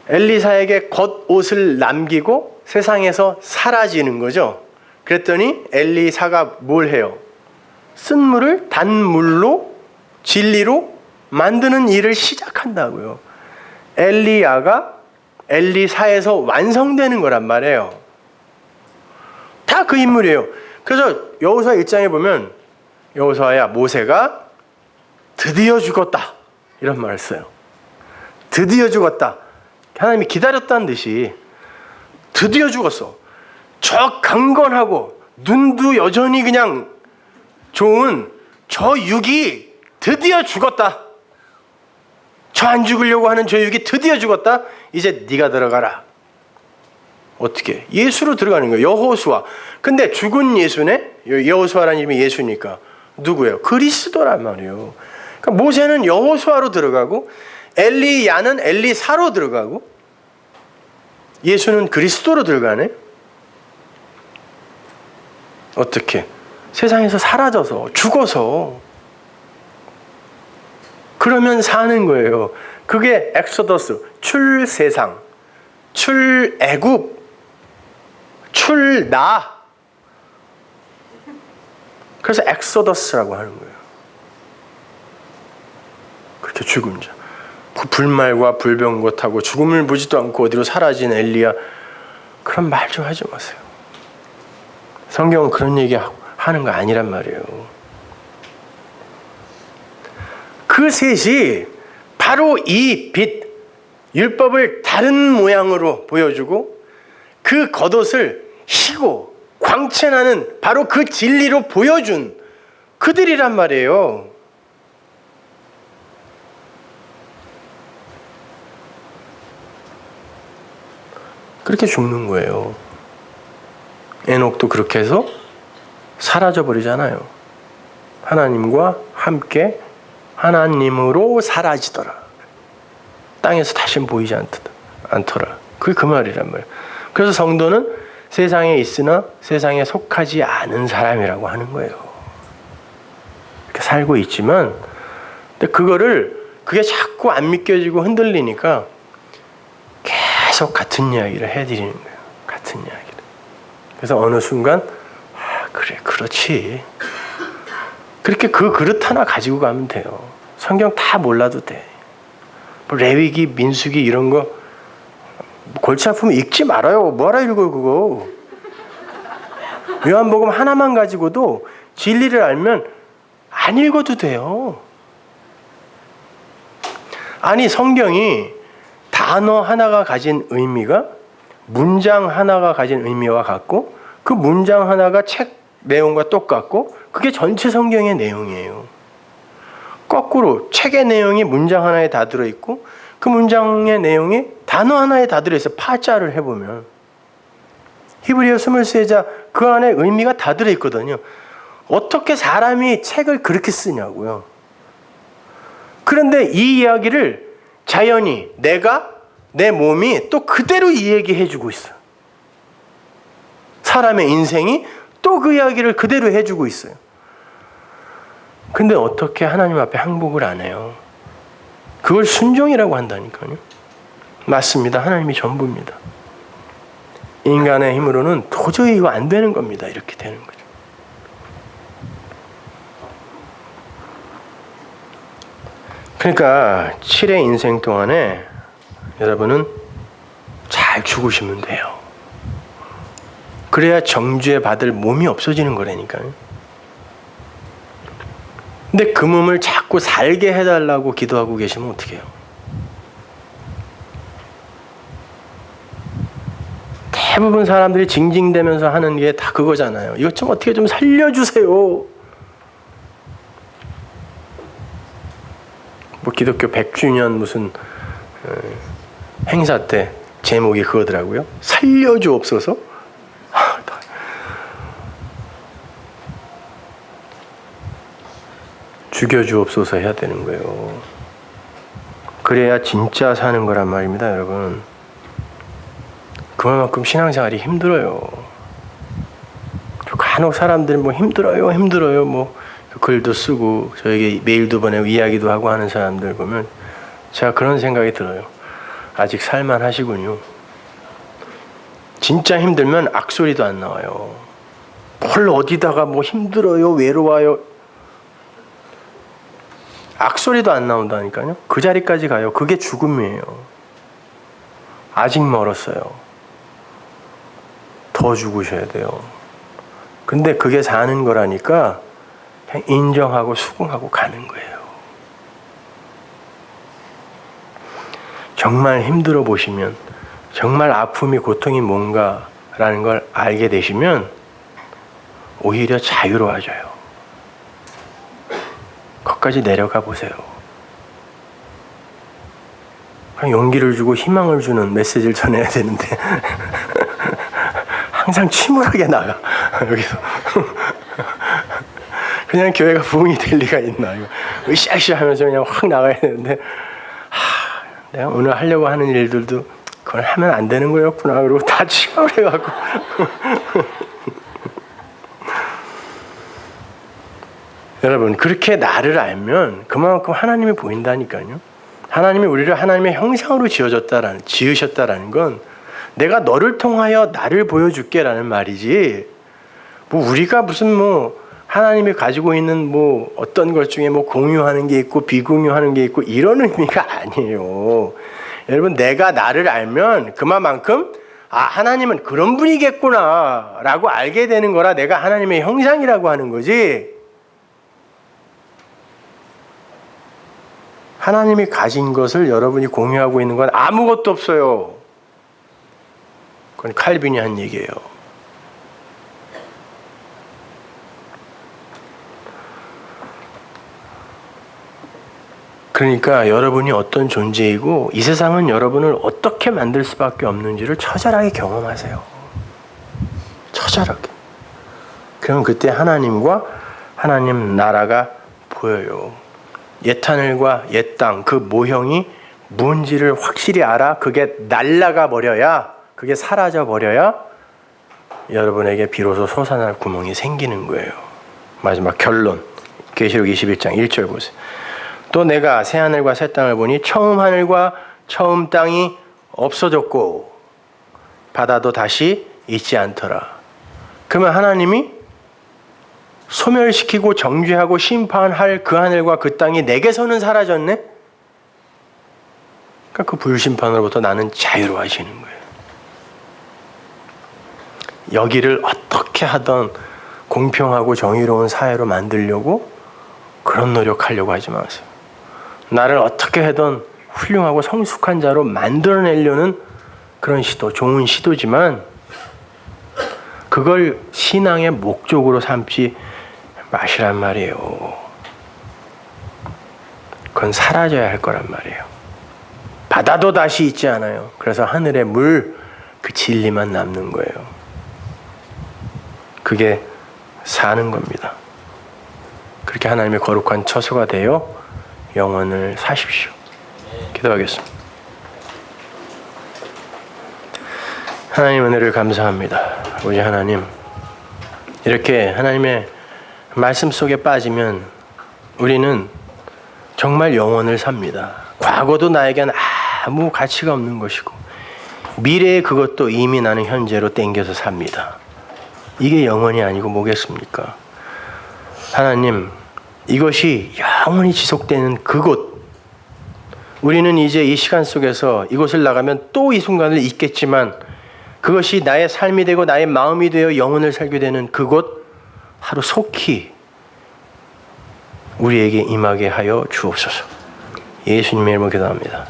엘리사에게 겉옷을 남기고 세상에서 사라지는 거죠. 그랬더니 엘리사가 뭘 해요? 쓴 물을 단물로 진리로 만드는 일을 시작한다고요. 엘리야가 엘리사에서 완성되는 거란 말이에요. 다 그 인물이에요. 그래서 여호수아 1장에 보면 여호수아야 모세가 드디어 죽었다 이런 말을 써요. 드디어 죽었다. 하나님이 기다렸다는 듯이 드디어 죽었어. 저 강건하고 눈도 여전히 그냥 좋은 저 육이 드디어 죽었다. 저 안 죽으려고 하는 저 육이 드디어 죽었다. 이제 네가 들어가라. 어떻게? 예수로 들어가는 거예요. 여호수아. 근데 죽은 예수네? 여호수아라는 이름이 예수니까 누구예요? 그리스도란 말이에요. 그러니까 모세는 여호수아로 들어가고 엘리야는 엘리사로 들어가고 예수는 그리스도로 들어가네. 어떻게? 세상에서 사라져서 죽어서 그러면 사는 거예요. 그게 엑소더스, 출세상, 출애굽, 출나. 그래서 엑소더스라고 하는 거예요. 그렇게 죽은 자. 불말과 불병거 타고 죽음을 보지도 않고 어디로 사라진 엘리야. 그런 말 좀 하지 마세요. 성경은 그런 얘기 하는 거 아니란 말이에요. 그 셋이 바로 이 빛, 율법을 다른 모양으로 보여주고 그 겉옷을 희고 광채나는 바로 그 진리로 보여준 그들이란 말이에요. 그렇게 죽는 거예요. 에녹도 그렇게 해서 사라져 버리잖아요. 하나님과 함께 하나님으로 사라지더라. 땅에서 다시는 보이지 않더라. 그게 그 말이란 말이에요. 그래서 성도는 세상에 있으나 세상에 속하지 않은 사람이라고 하는 거예요. 이렇게 살고 있지만 근데 그게 자꾸 안 믿겨지고 흔들리니까 계속 같은 이야기를 해드리는 거예요. 같은 이야기를. 그래서 어느 순간 그래 그렇지. 그렇게 그 그릇 하나 가지고 가면 돼요. 성경 다 몰라도 돼. 뭐 레위기, 민수기 이런 거 골치 아프면 읽지 말아요. 뭐하러 읽어요 그거. 요한복음 하나만 가지고도 진리를 알면 안 읽어도 돼요. 아니 성경이 단어 하나가 가진 의미가 문장 하나가 가진 의미와 같고 그 문장 하나가 책 내용과 똑같고 그게 전체 성경의 내용이에요. 거꾸로 책의 내용이 문장 하나에 다 들어있고 그 문장의 내용이 단어 하나에 다 들어있어. 파자를 해보면 히브리어 23자 그 안에 의미가 다 들어있거든요. 어떻게 사람이 책을 그렇게 쓰냐고요. 그런데 이 이야기를 자연히 내가 내 몸이 또 그대로 이 얘기해주고 있어요. 사람의 인생이 또 그 이야기를 그대로 해주고 있어요. 근데 어떻게 하나님 앞에 항복을 안 해요? 그걸 순종이라고 한다니까요. 맞습니다. 하나님이 전부입니다. 인간의 힘으로는 도저히 이거 안 되는 겁니다. 이렇게 되는 거죠. 그러니까 7의 인생 동안에 여러분은 잘 죽으시면 돼요. 그래야 정죄 받을 몸이 없어지는 거라니까요. 근데 그 몸을 자꾸 살게 해달라고 기도하고 계시면 어떡해요? 대부분 사람들이 징징대면서 하는 게 다 그거잖아요. 이것 좀 어떻게 좀 살려주세요. 뭐 기독교 100주년 무슨 행사 때 제목이 그거더라고요. 살려주옵소서. 죽여주옵소서 해야 되는 거예요. 그래야 진짜 사는 거란 말입니다, 여러분. 그만큼 신앙생활이 힘들어요. 간혹 사람들이 뭐 힘들어요 뭐 글도 쓰고 저에게 메일도 보내고 이야기도 하고 하는 사람들 보면 제가 그런 생각이 들어요. 아직 살만하시군요. 진짜 힘들면 악소리도 안 나와요. 뭘 어디다가 뭐 힘들어요, 외로워요. 악소리도 안 나온다니까요. 그 자리까지 가요. 그게 죽음이에요. 아직 멀었어요. 더 죽으셔야 돼요. 근데 그게 사는 거라니까 그냥 인정하고 수긍하고 가는 거예요. 정말 힘들어 보시면, 정말 아픔이 고통이 뭔가라는 걸 알게 되시면 오히려 자유로워져요. 거기까지 내려가 보세요. 용기를 주고 희망을 주는 메시지를 전해야 되는데 항상 침울하게 나가. 여기서 그냥 교회가 부흥이 될 리가 있나. 으쌰으쌰 하면서 그냥 확 나가야 되는데 내가 오늘 하려고 하는 일들도 그걸 하면 안 되는 거였구나. 그러고 다 침울해갖고 여러분, 그렇게 나를 알면 그만큼 하나님이 보인다니까요. 하나님이 우리를 하나님의 형상으로 지으셨다라는 건 내가 너를 통하여 나를 보여줄게라는 말이지, 뭐 우리가 무슨 뭐 하나님이 가지고 있는 뭐 어떤 것 중에 뭐 공유하는 게 있고 비공유하는 게 있고 이런 의미가 아니에요. 여러분, 내가 나를 알면 그만큼 하나님은 그런 분이겠구나 라고 알게 되는 거라 내가 하나님의 형상이라고 하는 거지, 하나님이 가진 것을 여러분이 공유하고 있는 건 아무것도 없어요. 그건 칼빈이 한 얘기예요. 그러니까 여러분이 어떤 존재이고 이 세상은 여러분을 어떻게 만들 수밖에 없는지를 처절하게 경험하세요. 처절하게. 그럼 그때 하나님과 하나님 나라가 보여요. 옛하늘과 옛땅 그 모형이 뭔지를 확실히 알아. 그게 날아가 버려야, 그게 사라져 버려야 여러분에게 비로소 솟아날 구멍이 생기는 거예요. 마지막 결론, 계시록 21장 1절 보세요. 또 내가 새 하늘과 새 땅을 보니 처음 하늘과 처음 땅이 없어졌고 바다도 다시 있지 않더라. 그러면 하나님이 소멸시키고 정죄하고 심판할 그 하늘과 그 땅이 내게서는 사라졌네? 그러니까 그 불심판으로부터 나는 자유로워지는 거예요. 여기를 어떻게 하던 공평하고 정의로운 사회로 만들려고 그런 노력하려고 하지 마세요. 나를 어떻게 하던 훌륭하고 성숙한 자로 만들어내려는 그런 시도, 좋은 시도지만 그걸 신앙의 목적으로 삼지 마시란 말이에요. 그건 사라져야 할 거란 말이에요. 바다도 다시 있지 않아요. 그래서 하늘의 물, 그 진리만 남는 거예요. 그게 사는 겁니다. 그렇게 하나님의 거룩한 처소가 되어 영혼을 사십시오. 기도하겠습니다. 하나님 은혜를 감사합니다. 아버지 하나님, 이렇게 하나님의 말씀 속에 빠지면 우리는 정말 영혼을 삽니다. 과거도 나에겐 아무 가치가 없는 것이고 미래의 그것도 이미 나는 현재로 땡겨서 삽니다. 이게 영혼이 아니고 뭐겠습니까? 하나님, 이것이 영원히 지속되는 그곳, 우리는 이제 이 시간 속에서 이곳을 나가면 또 이 순간을 잊겠지만 그것이 나의 삶이 되고 나의 마음이 되어 영혼을 살게 되는 그곳, 하루 속히 우리에게 임하게 하여 주옵소서. 예수님의 이름으로 기도합니다.